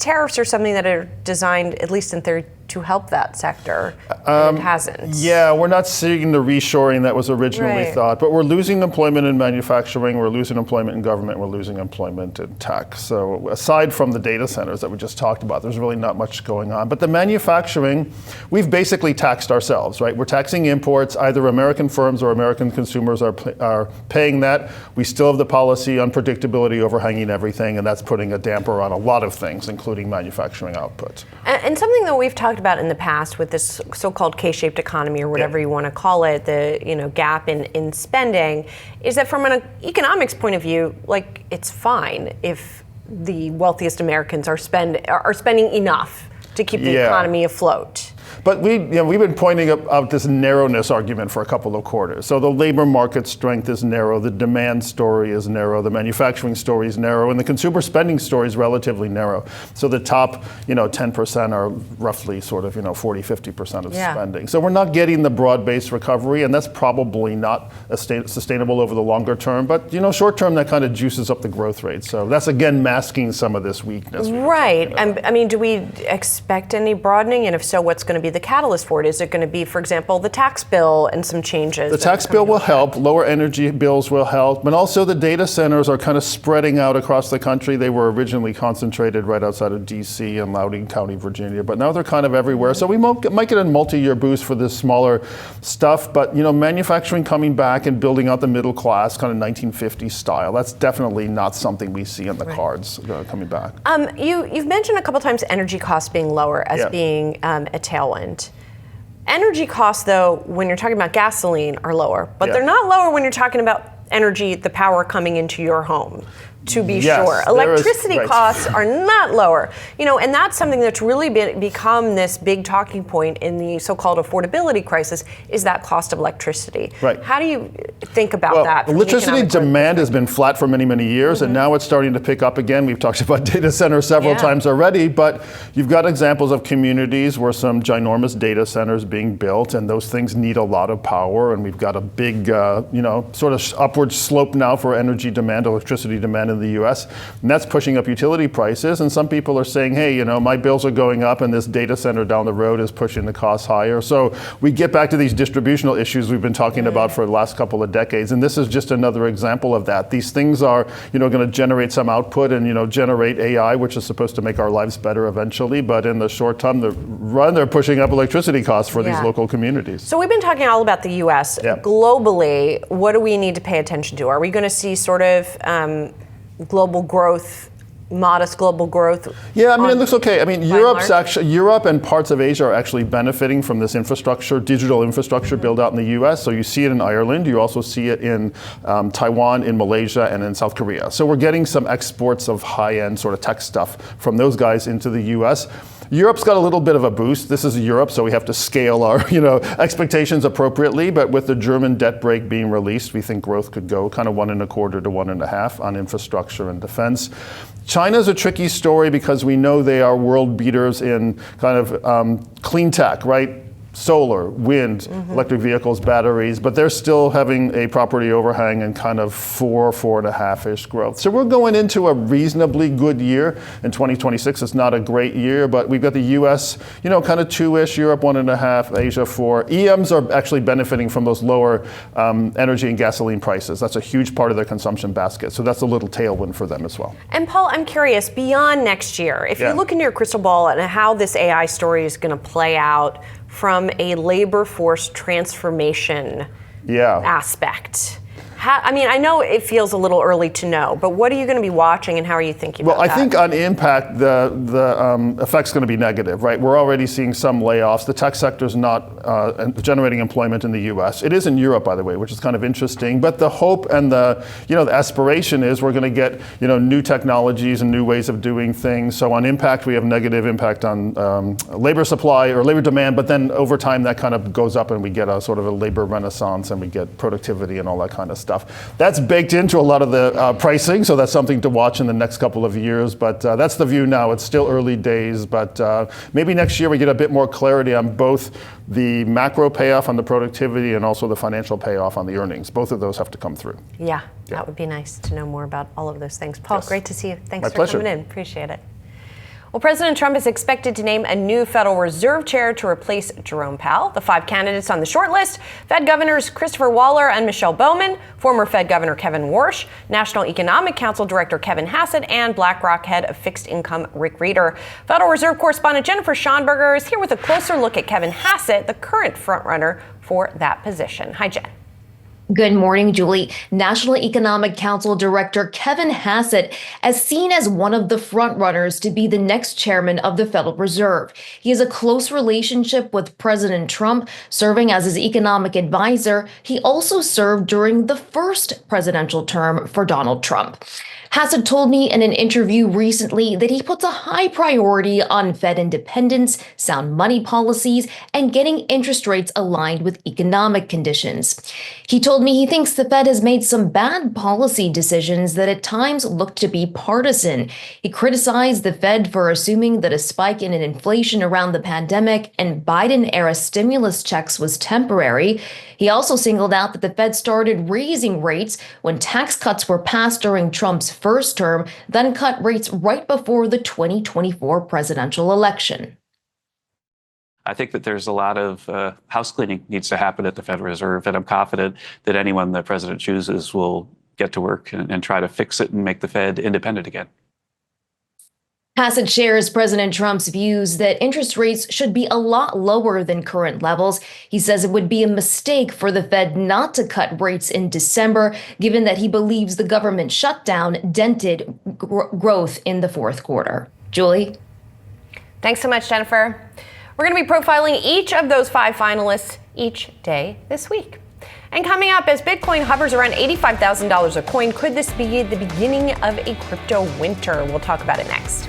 tariffs are something that are designed, at least in theory, to help that sector. And it hasn't. Yeah, we're not seeing the reshoring that was originally thought, but we're losing employment in manufacturing, we're losing employment in government, we're losing employment in tech. So aside from the data centers that we just talked about, there's really not much going on. But the manufacturing, we've basically taxed ourselves, right? We're taxing imports. Either American firms or American consumers are paying that. We still have the policy unpredictability overhanging everything, and that's putting a damper on a lot of things, including manufacturing output. And something that we've talked about in the past with this so-called K-shaped economy, or whatever you want to call it, the gap in spending, is that from an economics point of view, like, it's fine if the wealthiest Americans are spending enough to keep the economy afloat. But we've been pointing out this narrowness argument for a couple of quarters. So the labor market strength is narrow, the demand story is narrow, the manufacturing story is narrow, and the consumer spending story is relatively narrow. So the top 10% are roughly sort of 40-50% of spending. So we're not getting the broad-based recovery, and that's probably not sustainable over the longer term. But short term, that kind of juices up the growth rate. So that's again masking some of this weakness. Right. I mean, do we expect any broadening? And if so, what's going to be the catalyst for it? Is it going to be, for example, the tax bill and some changes? The tax bill will help. Lower energy bills will help. But also the data centers are kind of spreading out across the country. They were originally concentrated right outside of D.C. and Loudoun County, Virginia. But now they're kind of everywhere. So we might get a multi-year boost for this smaller stuff. But, manufacturing coming back and building out the middle class, kind of 1950s style, that's definitely not something we see in the cards coming back. You've mentioned a couple times energy costs being lower as being a tailwind. Energy costs, though, when you're talking about gasoline, are lower, but they're not lower when you're talking about energy, the power coming into your home. To be sure, electricity costs are not lower, and that's something that's really become this big talking point in the so-called affordability crisis. Is that cost of electricity? Right. How do you think about that? Electricity demand has been flat for many, many years, and now it's starting to pick up again. We've talked about data centers several times already, but you've got examples of communities where some ginormous data centers being built, and those things need a lot of power, and we've got a big, sort of upward slope now for energy demand, electricity demand in the U.S., and that's pushing up utility prices. And some people are saying, hey, my bills are going up, and this data center down the road is pushing the costs higher. So we get back to these distributional issues we've been talking about for the last couple of decades, and this is just another example of that. These things are, going to generate some output and, generate AI, which is supposed to make our lives better eventually. But in the short term, they're pushing up electricity costs for these local communities. So we've been talking all about the U.S. Globally, what do we need to pay attention to? Are we going to see sort of global growth, modest global growth? Yeah, I mean, it looks okay. I mean, Europe and parts of Asia are actually benefiting from this digital infrastructure build out in the US. So you see it in Ireland, you also see it in Taiwan, in Malaysia, and in South Korea. So we're getting some exports of high-end sort of tech stuff from those guys into the US. Europe's got a little bit of a boost. This is Europe, so we have to scale our expectations appropriately. But with the German debt brake being released, we think growth could go kind of 1.25 to 1.5 on infrastructure and defense. China's a tricky story because we know they are world beaters in kind of clean tech, right? Solar, wind, electric vehicles, batteries, but they're still having a property overhang and kind of 4.5-ish growth. So we're going into a reasonably good year in 2026. It's not a great year, but we've got the US, kind of 2-ish, Europe 1.5, Asia 4. EMs are actually benefiting from those lower energy and gasoline prices. That's a huge part of their consumption basket. So that's a little tailwind for them as well. And Paul, I'm curious, beyond next year, if you look into your crystal ball and how this AI story is going to play out from a labor force transformation aspect, I know it feels a little early to know, but what are you going to be watching and how are you thinking about that? Well, I think on impact, the effect's going to be negative, right? We're already seeing some layoffs. The tech sector is not generating employment in the U.S. It is in Europe, by the way, which is kind of interesting. But the hope and the aspiration is we're going to get, new technologies and new ways of doing things. So on impact, we have negative impact on labor supply or labor demand, but then over time that kind of goes up and we get a sort of a labor renaissance and we get productivity and all that kind of stuff. That's baked into a lot of the pricing, so that's something to watch in the next couple of years. But that's the view now. It's still early days, but maybe next year we get a bit more clarity on both the macro payoff on the productivity and also the financial payoff on the earnings. Both of those have to come through. Yeah, that would be nice to know more about all of those things. Paul, great to see you. Thanks for coming in. Appreciate it. Well, President Trump is expected to name a new Federal Reserve chair to replace Jerome Powell. The 5 candidates on the short list: Fed Governors Christopher Waller and Michelle Bowman, former Fed Governor Kevin Warsh, National Economic Council Director Kevin Hassett, and BlackRock Head of Fixed Income Rick Rieder. Federal Reserve correspondent Jennifer Schonberger is here with a closer look at Kevin Hassett, the current frontrunner for that position. Hi, Jen. Good morning, Julie. National Economic Council Director Kevin Hassett is seen as one of the frontrunners to be the next chairman of the Federal Reserve. He has a close relationship with President Trump, serving as his economic advisor. He also served during the first presidential term for Donald Trump. Hassett told me in an interview recently that he puts a high priority on Fed independence, sound money policies, and getting interest rates aligned with economic conditions. He told me he thinks the Fed has made some bad policy decisions that at times look to be partisan. He criticized the Fed for assuming that a spike in inflation around the pandemic and Biden-era stimulus checks was temporary. He also singled out that the Fed started raising rates when tax cuts were passed during Trump's first term, then cut rates right before the 2024 presidential election. I think that there's a lot of house cleaning needs to happen at the Federal Reserve, and I'm confident that anyone the president chooses will get to work and try to fix it and make the Fed independent again. Hassett shares President Trump's views that interest rates should be a lot lower than current levels. He says it would be a mistake for the Fed not to cut rates in December, given that he believes the government shutdown dented growth in the fourth quarter. Julie? Thanks so much, Jennifer. We're going to be profiling each of those 5 finalists each day this week. And coming up, as Bitcoin hovers around $85,000 a coin, could this be the beginning of a crypto winter? We'll talk about it next.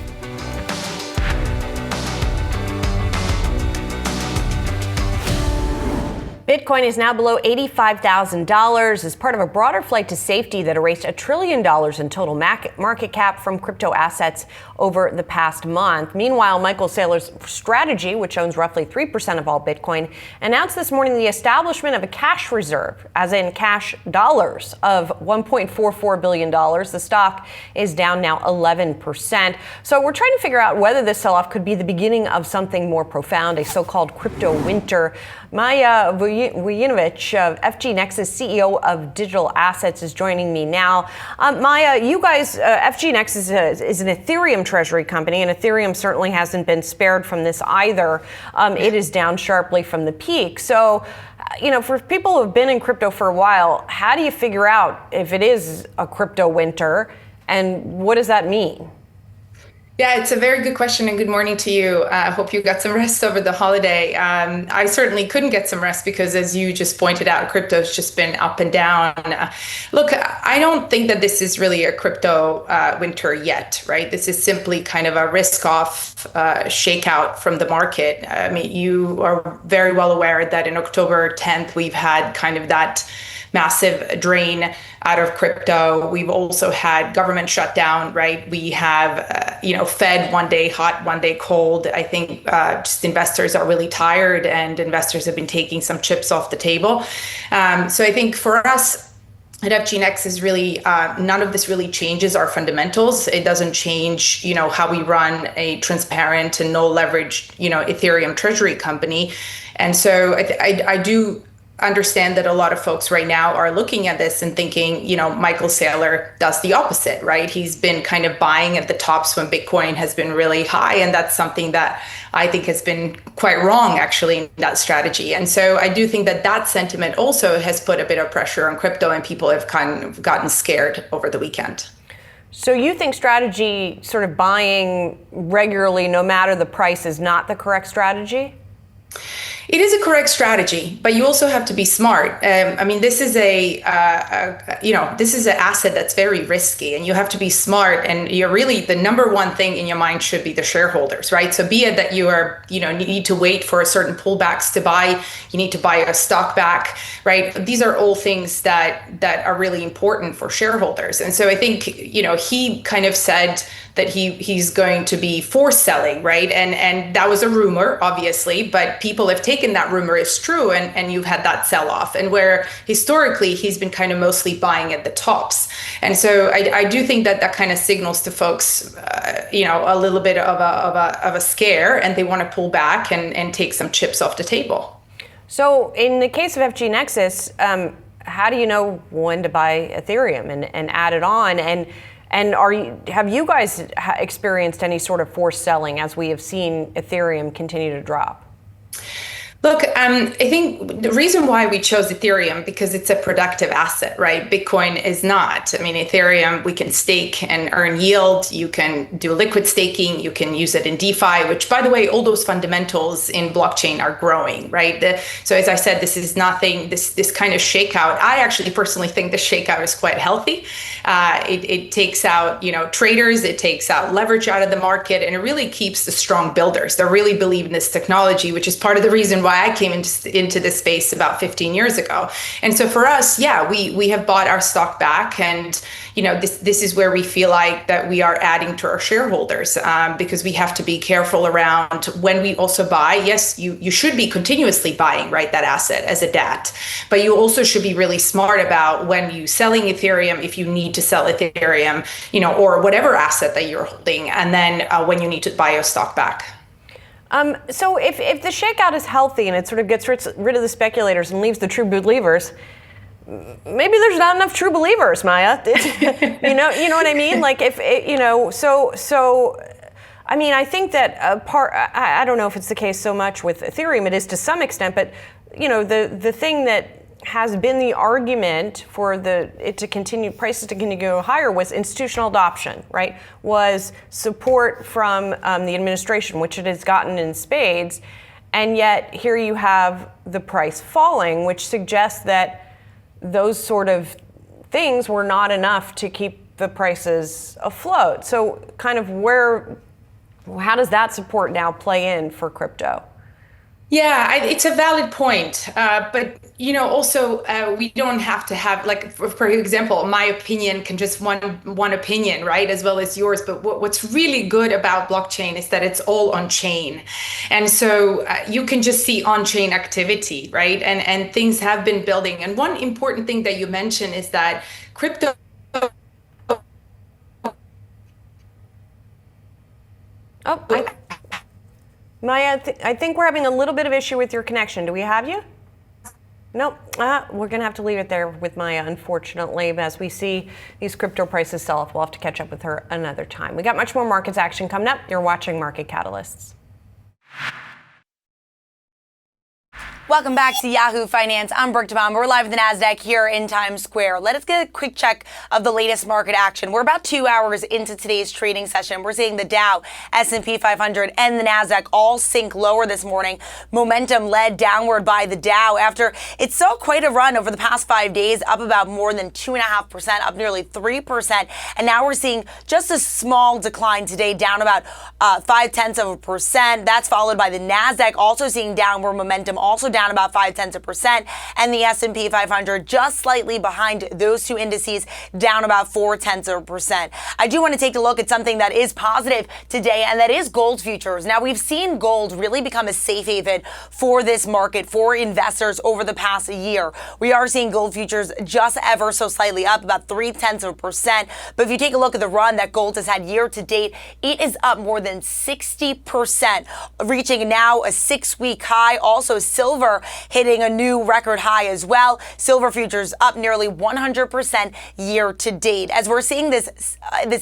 Bitcoin is now below $85,000 as part of a broader flight to safety that erased $1 trillion in total market cap from crypto assets over the past month. Meanwhile, Michael Saylor's strategy, which owns roughly 3% of all Bitcoin, announced this morning the establishment of a cash reserve, as in cash dollars, of $1.44 billion. The stock is down now 11%. So we're trying to figure out whether this sell-off could be the beginning of something more profound, a so-called crypto winter. Maya Vujinovic, FG Nexus CEO of Digital Assets, is joining me now. Maya, you guys, FG Nexus is an Ethereum treasury company, and Ethereum certainly hasn't been spared from this either. It is down sharply from the peak. So, for people who have been in crypto for a while, how do you figure out if it is a crypto winter, and what does that mean? Yeah, it's a very good question, and good morning to you. I hope you got some rest over the holiday. I certainly couldn't get some rest because, as you just pointed out, crypto's just been up and down. Look, I don't think that this is really a crypto winter yet, right? This is simply kind of a risk-off shakeout from the market. I mean, you are very well aware that in October 10th, we've had kind of that massive drain out of crypto. We've also had government shutdown, right? We have, Fed one day hot, one day cold. I think just investors are really tired, and investors have been taking some chips off the table. So I think for us at FGNX is really none of this really changes our fundamentals. It doesn't change, how we run a transparent and no leverage, Ethereum treasury company. And so I do understand that a lot of folks right now are looking at this and thinking, Michael Saylor does the opposite, right? He's been kind of buying at the tops when Bitcoin has been really high. And that's something that I think has been quite wrong, actually, in that strategy. And so I do think that sentiment also has put a bit of pressure on crypto, and people have kind of gotten scared over the weekend. So you think strategy, sort of buying regularly, no matter the price, is not the correct strategy? It is a correct strategy, but you also have to be smart. This is this is an asset that's very risky, and you have to be smart. And you're really, the number one thing in your mind should be the shareholders, right? So be it that you are, you need to wait for a certain pullbacks to buy, you need to buy a stock back, right? These are all things that are really important for shareholders. And so I think, he kind of said that he's going to be forced selling, right? And that was a rumor, obviously, but people have taken that rumor as true, and you've had that sell off. And where historically he's been kind of mostly buying at the tops. And so I do think that kind of signals to folks, a little bit of a scare, and they want to pull back and take some chips off the table. So in the case of FG Nexus, how do you know when to buy Ethereum and add it on? And have you guys experienced any sort of forced selling as we have seen Ethereum continue to drop? Look, I think the reason why we chose Ethereum, because it's a productive asset, right? Bitcoin is not. Ethereum, we can stake and earn yield. You can do liquid staking. You can use it in DeFi, which, by the way, all those fundamentals in blockchain are growing, right? So as I said, this is nothing, this kind of shakeout. I actually personally think the shakeout is quite healthy. It takes out, traders, it takes out leverage out of the market, and it really keeps the strong builders. They really believe in this technology, which is part of the reason why I came into this space about 15 years ago. And so for us, we have bought our stock back, and this is where we feel like that we are adding to our shareholders, because we have to be careful around when we also buy. Yes, you should be continuously buying, right, that asset as a DAT, but you also should be really smart about when you selling Ethereum, if you need to sell Ethereum, or whatever asset that you're holding, and then when you need to buy your stock back. So if the shakeout is healthy and it sort of gets rid of the speculators and leaves the true believers, maybe there's not enough true believers, Maya. You know what I mean? Like I think that I don't know if it's the case so much with Ethereum. It is to some extent, but the thing that has been the argument for prices to continue to go higher was institutional adoption, right? Was support from the administration, which it has gotten in spades, and yet here you have the price falling, which suggests that those sort of things were not enough to keep the prices afloat. So kind of how does that support now play in for crypto? Yeah, it's a valid point. But, also we don't have to have, like, for example, my opinion can just one opinion, right, as well as yours. But what's really good about blockchain is that it's all on chain. And so you can just see on chain activity, right? And things have been building. And one important thing that you mentioned is that crypto. Maya, I think we're having a little bit of issue with your connection. Do we have you? Nope. We're going to have to leave it there with Maya, unfortunately. As we see these crypto prices sell off, we'll have to catch up with her another time. We got much more markets action coming up. You're watching Market Catalysts. Welcome back to Yahoo Finance. I'm Brooke DeBomb. We're live at the NASDAQ here in Times Square. Let us get a quick check of the latest market action. We're about 2 hours into today's trading session. We're seeing the Dow, S&P 500, and the NASDAQ all sink lower this morning. Momentum led downward by the Dow after it saw quite a run over the past 5 days, up about more than 2.5%, up nearly 3%. And now we're seeing just a small decline today, down about 0.5%. That's followed by the NASDAQ also seeing downward momentum, also down about 0.5%, and the S&P 500 just slightly behind those two indices, down about 0.4%. I do want to take a look at something that is positive today, and that is gold futures. Now, we've seen gold really become a safe haven for this market, for investors over the past year. We are seeing gold futures just ever so slightly up, about 0.3%. But if you take a look at the run that gold has had year to date, it is up more than 60%, reaching now a 6-week high. Also, silver silver hitting a new record high as well. Silver futures up nearly 100% year to date. As we're seeing this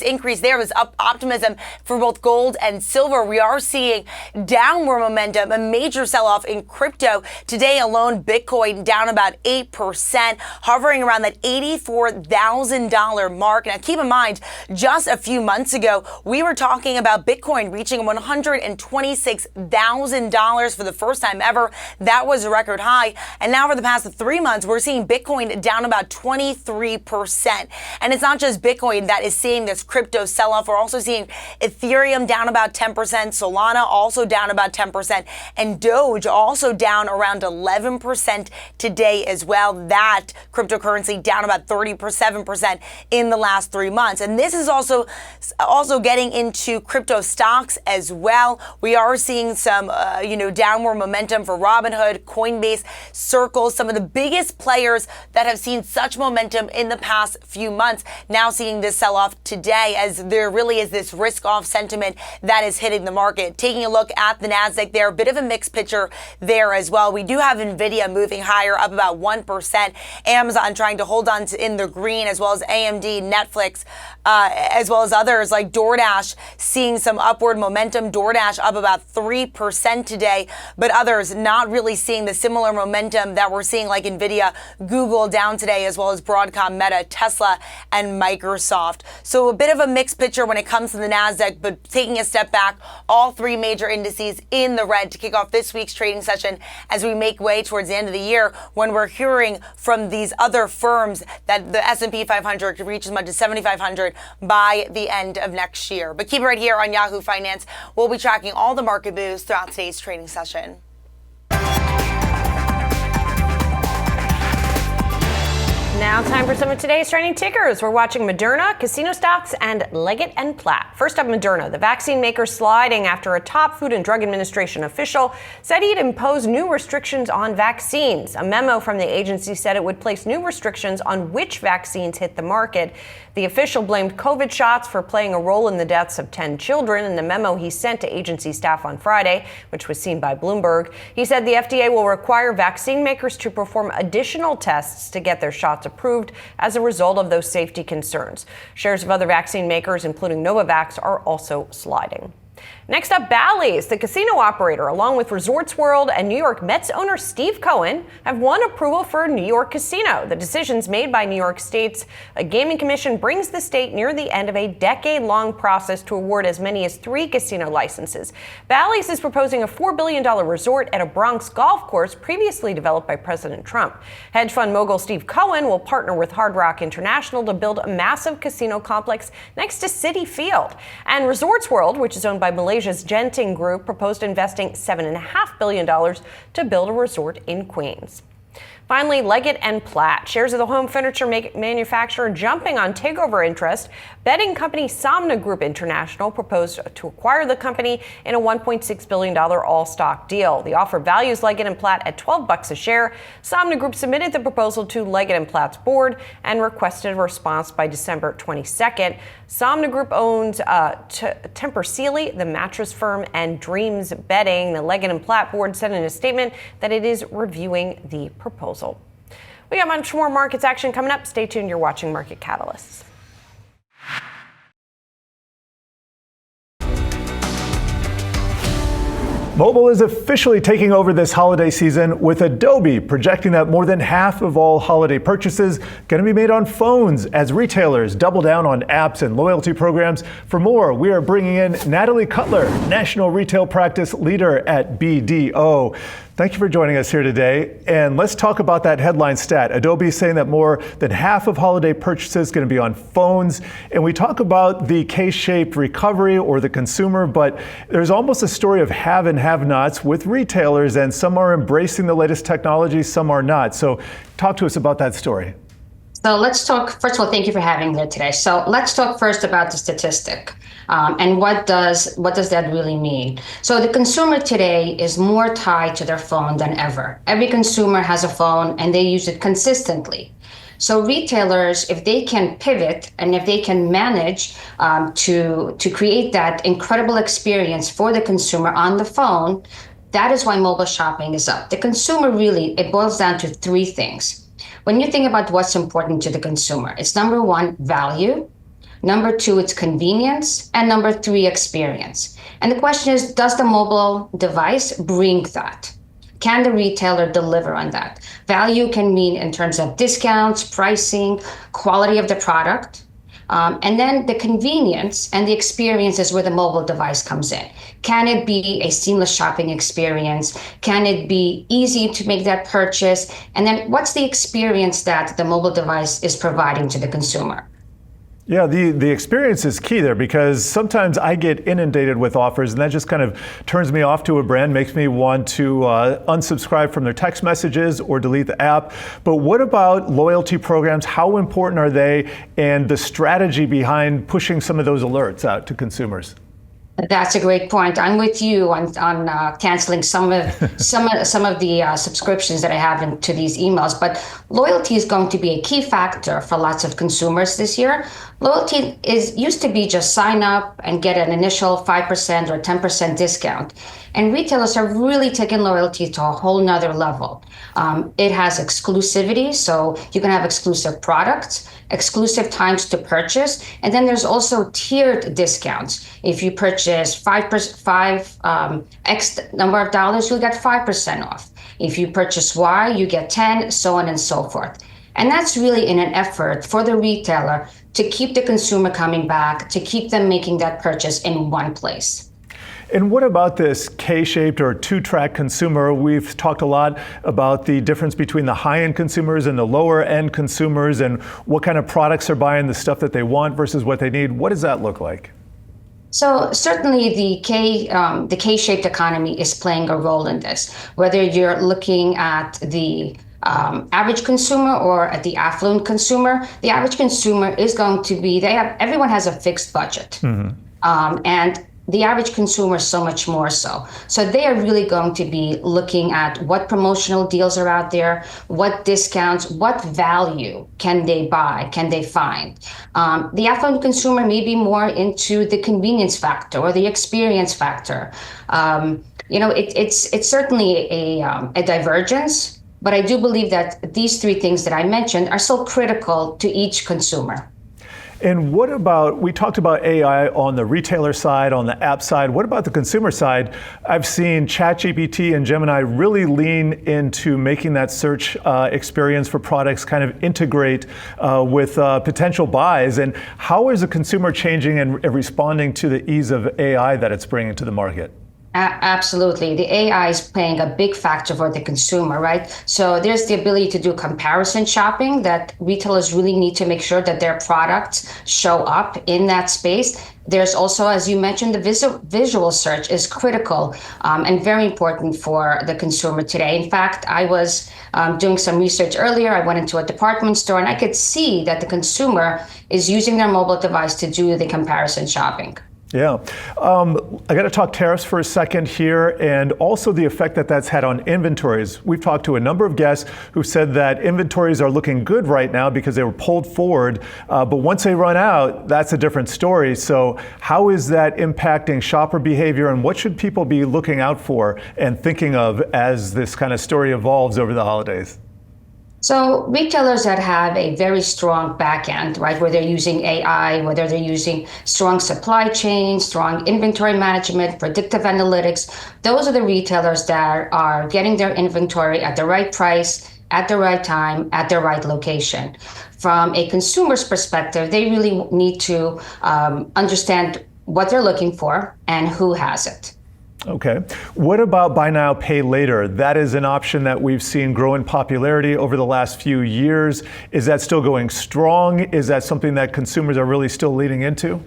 increase there, this optimism for both gold and silver, we are seeing downward momentum, a major sell-off in crypto. Today alone, Bitcoin down about 8%, hovering around that $84,000 mark. Now, keep in mind, just a few months ago, we were talking about Bitcoin reaching $126,000 for the first time ever. That was a record high. And now for the past 3 months, we're seeing Bitcoin down about 23%. And it's not just Bitcoin that is seeing this crypto sell-off. We're also seeing Ethereum down about 10%, Solana also down about 10%, and Doge also down around 11% today as well. That cryptocurrency down about 37% in the last 3 months. And this is also getting into crypto stocks as well. We are seeing some, downward momentum for Robinhood, Coinbase, Circle, some of the biggest players that have seen such momentum in the past few months, now seeing this sell-off today, as there really is this risk-off sentiment that is hitting the market. Taking a look at the Nasdaq there, a bit of a mixed picture there as well. We do have Nvidia moving higher, up about 1%. Amazon trying to hold on to in the green, as well as AMD, Netflix, as well as others like DoorDash seeing some upward momentum. DoorDash up about 3% today, but others not really seeing the similar momentum that we're seeing, like Nvidia, Google down today, as well as Broadcom, Meta, Tesla, and Microsoft. So a bit of a mixed picture when it comes to the Nasdaq, but taking a step back, all three major indices in the red to kick off this week's trading session as we make way towards the end of the year, when we're hearing from these other firms that the S&P 500 could reach as much as 7,500 by the end of next year. But keep it right here on Yahoo Finance. We'll be tracking all the market moves throughout today's trading session. Now time for some of today's trending tickers. We're watching Moderna, casino stocks, and Leggett & Platt. First up, Moderna. The vaccine maker sliding after a top Food and Drug Administration official said he'd impose new restrictions on vaccines. A memo from the agency said it would place new restrictions on which vaccines hit the market. The official blamed COVID shots for playing a role in the deaths of 10 children. In the memo he sent to agency staff on Friday, which was seen by Bloomberg, he said the FDA will require vaccine makers to perform additional tests to get their shots approved as a result of those safety concerns. Shares of other vaccine makers, including Novavax, are also sliding. Next up, Bally's, the casino operator, along with Resorts World and New York Mets owner Steve Cohen, have won approval for a New York casino. The decisions made by New York State's Gaming Commission brings the state near the end of a decade-long process to award as many as 3 casino licenses. Bally's is proposing a $4 billion resort at a Bronx golf course previously developed by President Trump. Hedge fund mogul Steve Cohen will partner with Hard Rock International to build a massive casino complex next to Citi Field. And Resorts World, which is owned by Malaysia's Genting Group, proposed investing $7.5 billion to build a resort in Queens. Finally, Leggett & Platt. Shares of the home furniture manufacturer jumping on takeover interest. Betting company Somna Group International proposed to acquire the company in a $1.6 billion all-stock deal. The offer values Leggett & Platt at $12 a share. Somna Group submitted the proposal to Leggett & Platt's board and requested a response by December 22nd. Somna Group owns Tempur Sealy, the mattress firm, and Dreams Bedding. The Leggett & Platt board said in a statement that it is reviewing the proposal. We got much more markets action coming up. Stay tuned. You're watching Market Catalysts. Mobile is officially taking over this holiday season, with Adobe projecting that more than half of all holiday purchases going to be made on phones as retailers double down on apps and loyalty programs. For more, we are bringing in Natalie Cutler, National Retail Practice Leader at BDO. Thank you for joining us here today. And let's talk about that headline stat. Adobe is saying that more than half of holiday purchases is going to be on phones. And we talk about the K-shaped recovery or the consumer, but there's almost a story of have and have-nots with retailers, and some are embracing the latest technology, some are not. So talk to us about that story. So let's talk, first of all, thank you for having me here today. So let's talk first about the statistic. And what does that really mean? So the consumer today is more tied to their phone than ever. Every consumer has a phone and they use it consistently. So retailers, if they can pivot and if they can manage to create that incredible experience for the consumer on the phone, That is why mobile shopping is up. The consumer really, it boils down to three things. When you think about what's important to the consumer, it's number one, value. Number two, it's convenience. And number three, experience. And the question is, does the mobile device bring that? Can the retailer deliver on that? Value can mean in terms of discounts, pricing, quality of the product. And then the convenience and the experience is where the mobile device comes in. Can it be a seamless shopping experience? Can it be easy to make that purchase? And then what's the experience that the mobile device is providing to the consumer? Yeah, the experience is key there, because sometimes I get inundated with offers and that just kind of turns me off to a brand, makes me want to unsubscribe from their text messages or delete the app. But what about loyalty programs? How important are they, and the strategy behind pushing some of those alerts out to consumers? That's a great point. I'm with you on canceling some of the subscriptions that I have into these emails. But loyalty is going to be a key factor for lots of consumers this year. Loyalty used to be just sign up and get an initial 5% or 10% discount. And retailers have really taken loyalty to a whole nother level. It has exclusivity, so you can have exclusive products, exclusive times to purchase, and then there's also tiered discounts. If you purchase X number of dollars, you'll get 5% off. If you purchase Y, you get 10, so on and so forth. And that's really in an effort for the retailer to keep the consumer coming back, to keep them making that purchase in one place. And what about this K-shaped or two-track consumer? We've talked a lot about the difference between the high-end consumers and the lower-end consumers, and what kind of products are buying, the stuff that they want versus what they need. What does that look like? So certainly the K-shaped economy is playing a role in this. Whether you're looking at the average consumer or at the affluent consumer, the average consumer is going to be, everyone has a fixed budget. Mm-hmm. And the average consumer is so much more so. So they are really going to be looking at what promotional deals are out there, what discounts, what value can they buy, can they find. The affluent consumer may be more into the convenience factor or the experience factor. It's certainly a divergence, but I do believe that these three things that I mentioned are so critical to each consumer. And what about, we talked about AI on the retailer side, on the app side. What about the consumer side? I've seen ChatGPT and Gemini really lean into making that search experience for products kind of integrate with potential buys. And how is the consumer changing and responding to the ease of AI that it's bringing to the market? Absolutely. The AI is playing a big factor for the consumer, right? So there's the ability to do comparison shopping that retailers really need to make sure that their products show up in that space. There's also, as you mentioned, the visual search is critical and very important for the consumer today. In fact, I was doing some research earlier. I went into a department store and I could see that the consumer is using their mobile device to do the comparison shopping. Yeah. I got to talk tariffs for a second here, and also the effect that that's had on inventories. We've talked to a number of guests who said that inventories are looking good right now because they were pulled forward, but once they run out, that's a different story. So how is that impacting shopper behavior, and what should people be looking out for and thinking of as this kind of story evolves over the holidays? So retailers that have a very strong back end, right, where they're using AI, whether they're using strong supply chain, strong inventory management, predictive analytics, those are the retailers that are getting their inventory at the right price, at the right time, at the right location. From a consumer's perspective, they really need to understand what they're looking for and who has it. Okay. What about buy now, pay later? That is an option that we've seen grow in popularity over the last few years. Is that still going strong? Is that something that consumers are really still leaning into?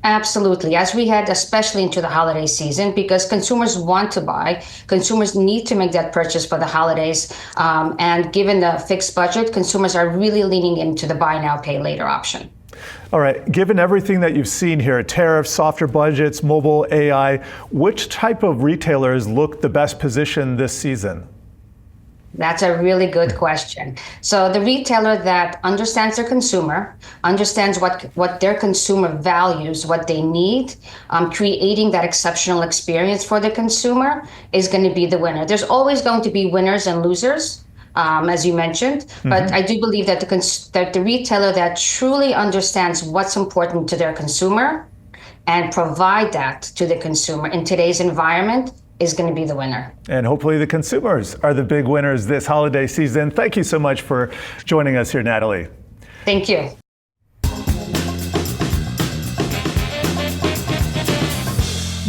Absolutely. As we head especially into the holiday season, because consumers want to buy, consumers need to make that purchase for the holidays. And given the fixed budget, consumers are really leaning into the buy now, pay later option. All right, given everything that you've seen here, tariffs, softer budgets, mobile, AI, which type of retailers look the best positioned this season? That's a really good question. So the retailer that understands their consumer, understands what their consumer values, what they need, creating that exceptional experience for the consumer is going to be the winner. There's always going to be winners and losers, as you mentioned, but I do believe that the retailer that truly understands what's important to their consumer and provide that to the consumer in today's environment is going to be the winner. And hopefully the consumers are the big winners this holiday season. Thank you so much for joining us here, Natalie. Thank you.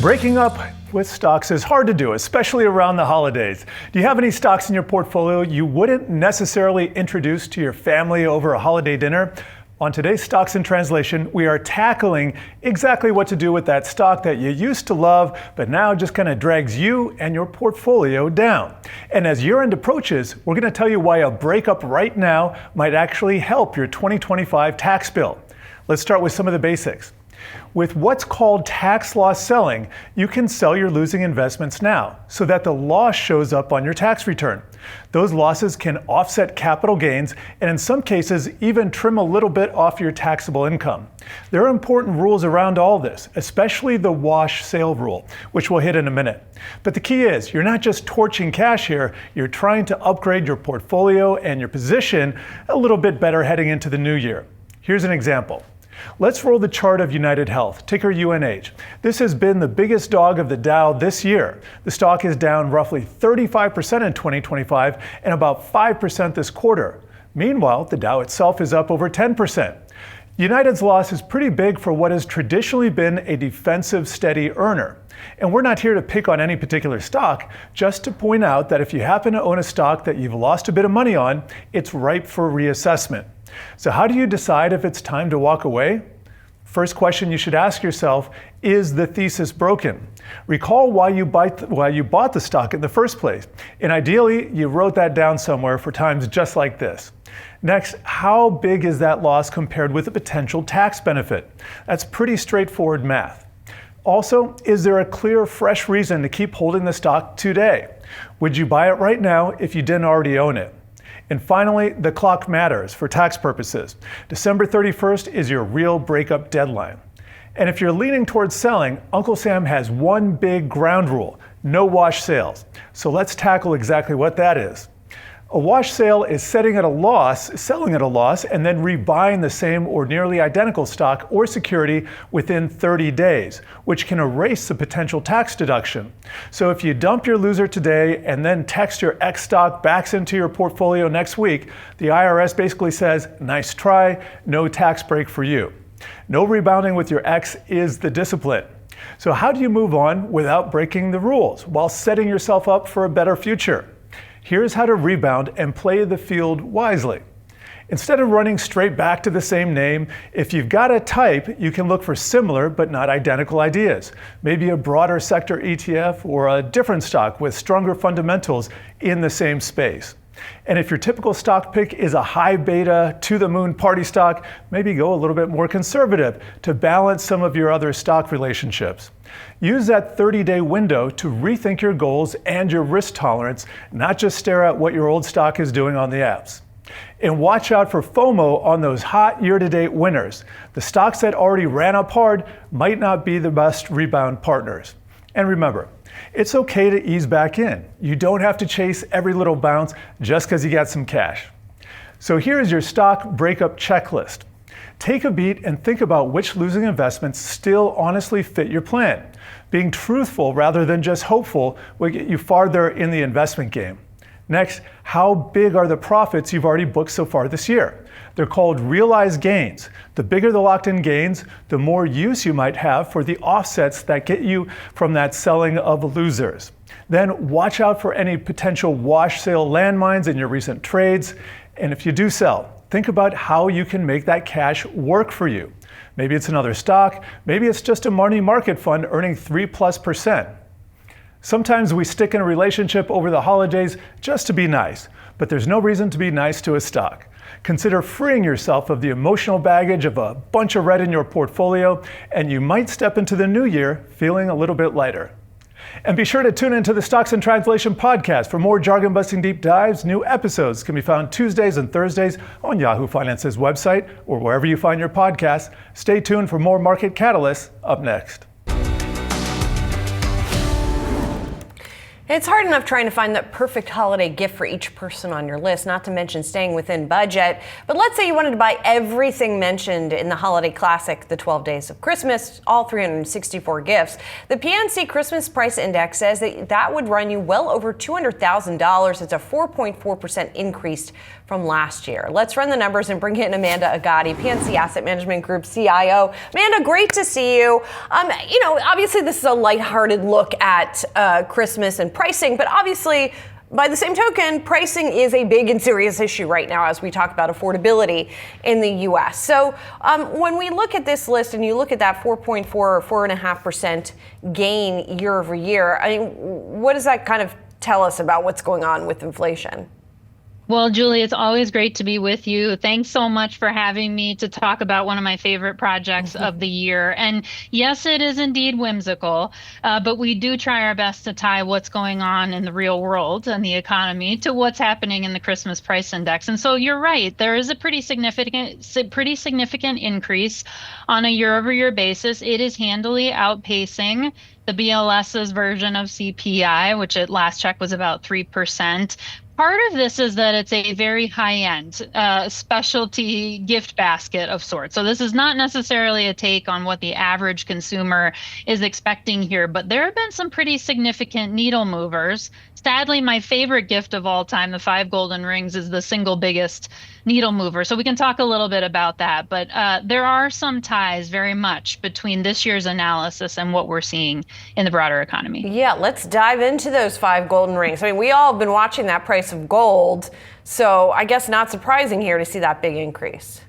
Breaking up with stocks is hard to do, especially around the holidays. Do you have any stocks in your portfolio you wouldn't necessarily introduce to your family over a holiday dinner? On today's Stocks in Translation, we are tackling exactly what to do with that stock that you used to love, but now just kind of drags you and your portfolio down. And as year-end approaches, we're going to tell you why a breakup right now might actually help your 2025 tax bill. Let's start with some of the basics. With what's called tax loss selling, you can sell your losing investments now so that the loss shows up on your tax return. Those losses can offset capital gains and in some cases even trim a little bit off your taxable income. There are important rules around all this, especially the wash sale rule, which we'll hit in a minute. But the key is you're not just torching cash here, you're trying to upgrade your portfolio and your position a little bit better heading into the new year. Here's an example. Let's roll the chart of United Health, ticker UNH. This has been the biggest dog of the Dow this year. The stock is down roughly 35% in 2025 and about 5% this quarter. Meanwhile, the Dow itself is up over 10%. United's loss is pretty big for what has traditionally been a defensive, steady earner. And we're not here to pick on any particular stock, just to point out that if you happen to own a stock that you've lost a bit of money on, it's ripe for reassessment. So how do you decide if it's time to walk away? First question you should ask yourself, is the thesis broken? Recall why you bought the stock in the first place. And ideally, you wrote that down somewhere for times just like this. Next, how big is that loss compared with a potential tax benefit? That's pretty straightforward math. Also, is there a clear, fresh reason to keep holding the stock today? Would you buy it right now if you didn't already own it? And finally, the clock matters for tax purposes. December 31st is your real breakup deadline. And if you're leaning towards selling, Uncle Sam has one big ground rule: no wash sales. So let's tackle exactly what that is. A wash sale is selling at a loss, and then rebuying the same or nearly identical stock or security within 30 days, which can erase the potential tax deduction. So if you dump your loser today and then text your X stock back into your portfolio next week, the IRS basically says, nice try, no tax break for you. No rebounding with your X is the discipline. So how do you move on without breaking the rules while setting yourself up for a better future? Here's how to rebound and play the field wisely. Instead of running straight back to the same name, if you've got a type, you can look for similar but not identical ideas. Maybe a broader sector ETF or a different stock with stronger fundamentals in the same space. And if your typical stock pick is a high beta, to-the-moon party stock, maybe go a little bit more conservative to balance some of your other stock relationships. Use that 30-day window to rethink your goals and your risk tolerance, not just stare at what your old stock is doing on the apps. And watch out for FOMO on those hot year-to-date winners. The stocks that already ran up hard might not be the best rebound partners. And remember, it's okay to ease back in. You don't have to chase every little bounce just because you got some cash. So here's your stock breakup checklist. Take a beat and think about which losing investments still honestly fit your plan. Being truthful rather than just hopeful will get you farther in the investment game. Next, how big are the profits you've already booked so far this year? They're called realized gains. The bigger the locked-in gains, the more use you might have for the offsets that get you from that selling of losers. Then watch out for any potential wash sale landmines in your recent trades. And if you do sell, think about how you can make that cash work for you. Maybe it's another stock, maybe it's just a money market fund earning 3+%. Sometimes we stick in a relationship over the holidays just to be nice, but there's no reason to be nice to a stock. Consider freeing yourself of the emotional baggage of a bunch of red in your portfolio, and you might step into the new year feeling a little bit lighter. And be sure to tune into the Stocks in Translation podcast for more jargon-busting deep dives. New episodes can be found Tuesdays and Thursdays on Yahoo Finance's website or wherever you find your podcasts. Stay tuned for more market catalysts up next. It's hard enough trying to find the perfect holiday gift for each person on your list, not to mention staying within budget. But let's say you wanted to buy everything mentioned in the holiday classic, The 12 Days of Christmas, all 364 gifts. The PNC Christmas Price Index says that would run you well over $200,000. It's a 4.4% increase from last year. Let's run the numbers and bring in Amanda Agati, PNC Asset Management Group CIO. Amanda, great to see you. Obviously this is a lighthearted look at Christmas and pricing, but obviously, by the same token, pricing is a big and serious issue right now as we talk about affordability in the U.S. So when we look at this list and you look at that 4.4 or 4.5% gain year over year, I mean, what does that kind of tell us about what's going on with inflation? Well, Julie, it's always great to be with you. Thanks so much for having me to talk about one of my favorite projects of the year. And yes, it is indeed whimsical, but we do try our best to tie what's going on in the real world and the economy to what's happening in the Christmas Price Index. And so you're right, there is a pretty significant increase on a year-over-year basis. It is handily outpacing the BLS's version of CPI, which at last check was about 3%. Part of this is that it's a very high-end specialty gift basket of sorts. So this is not necessarily a take on what the average consumer is expecting here, but there have been some pretty significant needle movers. Sadly, my favorite gift of all time, the 5 golden rings, is the single biggest needle mover. So we can talk a little bit about that. But there are some ties very much between this year's analysis and what we're seeing in the broader economy. Yeah, let's dive into those 5 golden rings. I mean, we all have been watching that price of gold. So I guess not surprising here to see that big increase.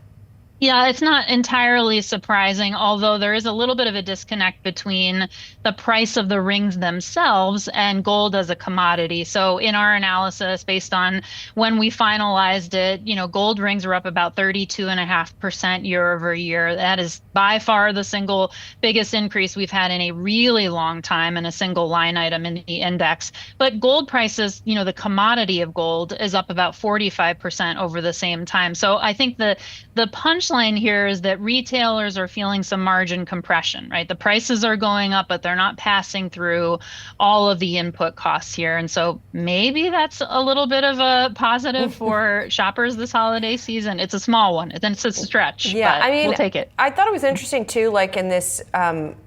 Yeah, it's not entirely surprising, although there is a little bit of a disconnect between the price of the rings themselves and gold as a commodity. So in our analysis, based on when we finalized it, gold rings are up about 32.5% year over year. That is by far the single biggest increase we've had in a really long time in a single line item in the index. But gold prices, the commodity of gold is up about 45% over the same time. So I think the punchline here is that retailers are feeling some margin compression, right? The prices are going up, but they're not passing through all of the input costs here. And so maybe that's a little bit of a positive for shoppers this holiday season. It's a small one. It's a stretch. Yeah, I mean, we'll take it. I thought it was interesting too, like in this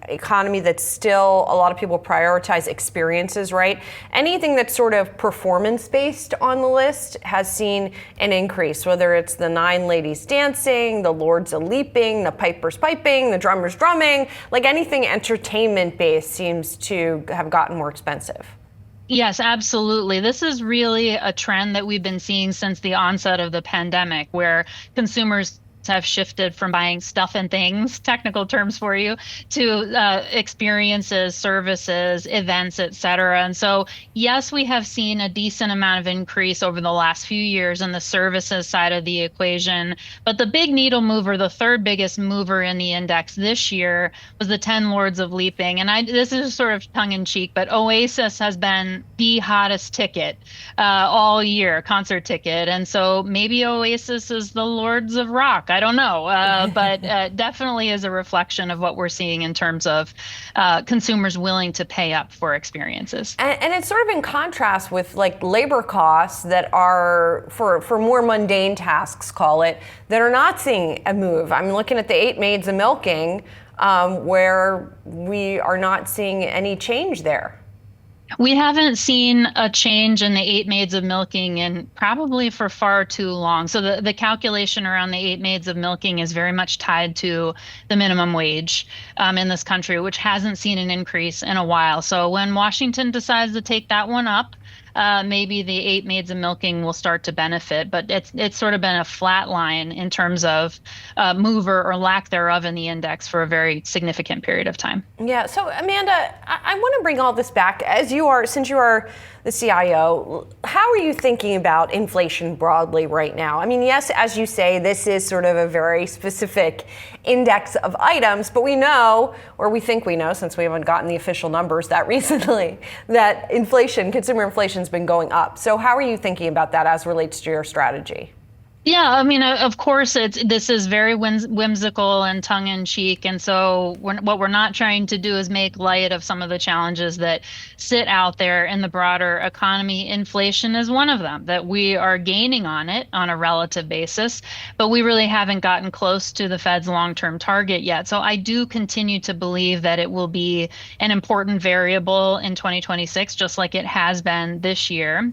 economy that still a lot of people prioritize experiences, right? Anything that's sort of performance based on the list has seen an increase, whether it's the 9 ladies dancing, the lords a leaping, the pipers piping, the drummers drumming, like anything entertainment based seems to have gotten more expensive. Yes, absolutely. This is really a trend that we've been seeing since the onset of the pandemic, where consumers have shifted from buying stuff and things, technical terms for you, to experiences, services, events, et cetera. And so, yes, we have seen a decent amount of increase over the last few years on the services side of the equation. But the big needle mover, the third biggest mover in the index this year, was the 10 Lords of Leaping. And this is sort of tongue in cheek, but Oasis has been the hottest ticket all year, concert ticket. And so maybe Oasis is the Lords of Rock. I don't know, but definitely is a reflection of what we're seeing in terms of consumers willing to pay up for experiences. And it's sort of in contrast with like labor costs that are for more mundane tasks, call it, that are not seeing a move. I'm looking at the 8 maids a milking, where we are not seeing any change there. We haven't seen a change in the 8 maids of milking in probably for far too long. So the calculation around the 8 maids of milking is very much tied to the minimum wage in this country, which hasn't seen an increase in a while. So when Washington decides to take that one up, maybe the 8 maids of milking will start to benefit, but it's sort of been a flat line in terms of mover or lack thereof in the index for a very significant period of time. Yeah. So Amanda, I want to bring all this back since you are the CIO. How are you thinking about inflation broadly right now? I mean, yes, as you say, this is sort of a very specific index of items, but we know, or we think we know, since we haven't gotten the official numbers that recently, that inflation, consumer inflation, has been going up. So how are you thinking about that as relates to your strategy? Yeah, I mean, of course, this is very whimsical and tongue-in-cheek, and so what we're not trying to do is make light of some of the challenges that sit out there in the broader economy. Inflation is one of them, that we are gaining on it on a relative basis, but we really haven't gotten close to the Fed's long-term target yet. So I do continue to believe that it will be an important variable in 2026, just like it has been this year.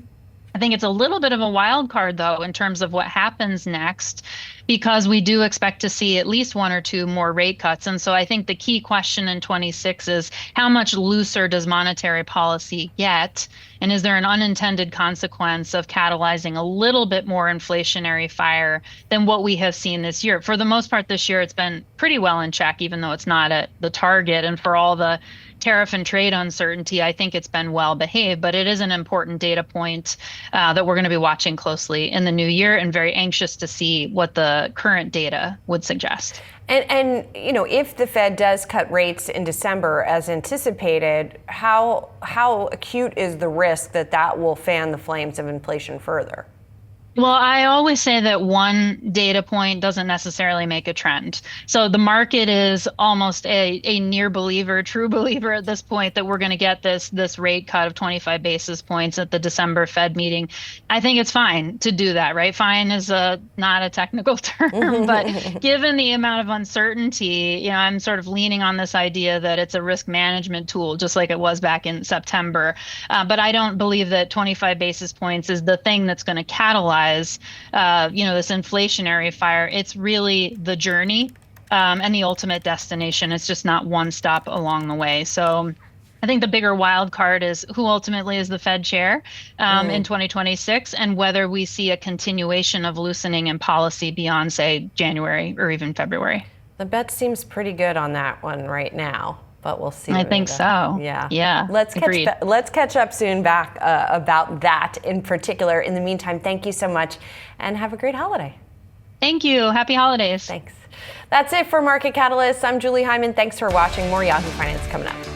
I think it's a little bit of a wild card, though, in terms of what happens next, because we do expect to see at least one or two more rate cuts. And so I think the key question in 26 is how much looser does monetary policy get? And is there an unintended consequence of catalyzing a little bit more inflationary fire than what we have seen this year? For the most part this year, it's been pretty well in check, even though it's not at the target. And for all the tariff and trade uncertainty, I think it's been well behaved, but it is an important data point that we're going to be watching closely in the new year, and very anxious to see what the current data would suggest. And you know, if the Fed does cut rates in December as anticipated, how acute is the risk that that will fan the flames of inflation further? Well, I always say that one data point doesn't necessarily make a trend. So the market is almost a near believer, true believer at this point that we're going to get this rate cut of 25 basis points at the December Fed meeting. I think it's fine to do that, right? Fine is not a technical term, but given the amount of uncertainty, you know, I'm sort of leaning on this idea that it's a risk management tool, just like it was back in September. But I don't believe that 25 basis points is the thing that's going to catalyze this inflationary fire. It's really the journey and the ultimate destination. It's just not one stop along the way. So I think the bigger wild card is who ultimately is the Fed chair in 2026, and whether we see a continuation of loosening in policy beyond, say, January or even February. The bet seems pretty good on that one right now, but we'll see. I think so. Yeah. Let's catch up soon back about that in particular. In the meantime, thank you so much and have a great holiday. Thank you. Happy holidays. Thanks. That's it for Market Catalyst. I'm Julie Hyman. Thanks for watching. More Yahoo Finance coming up.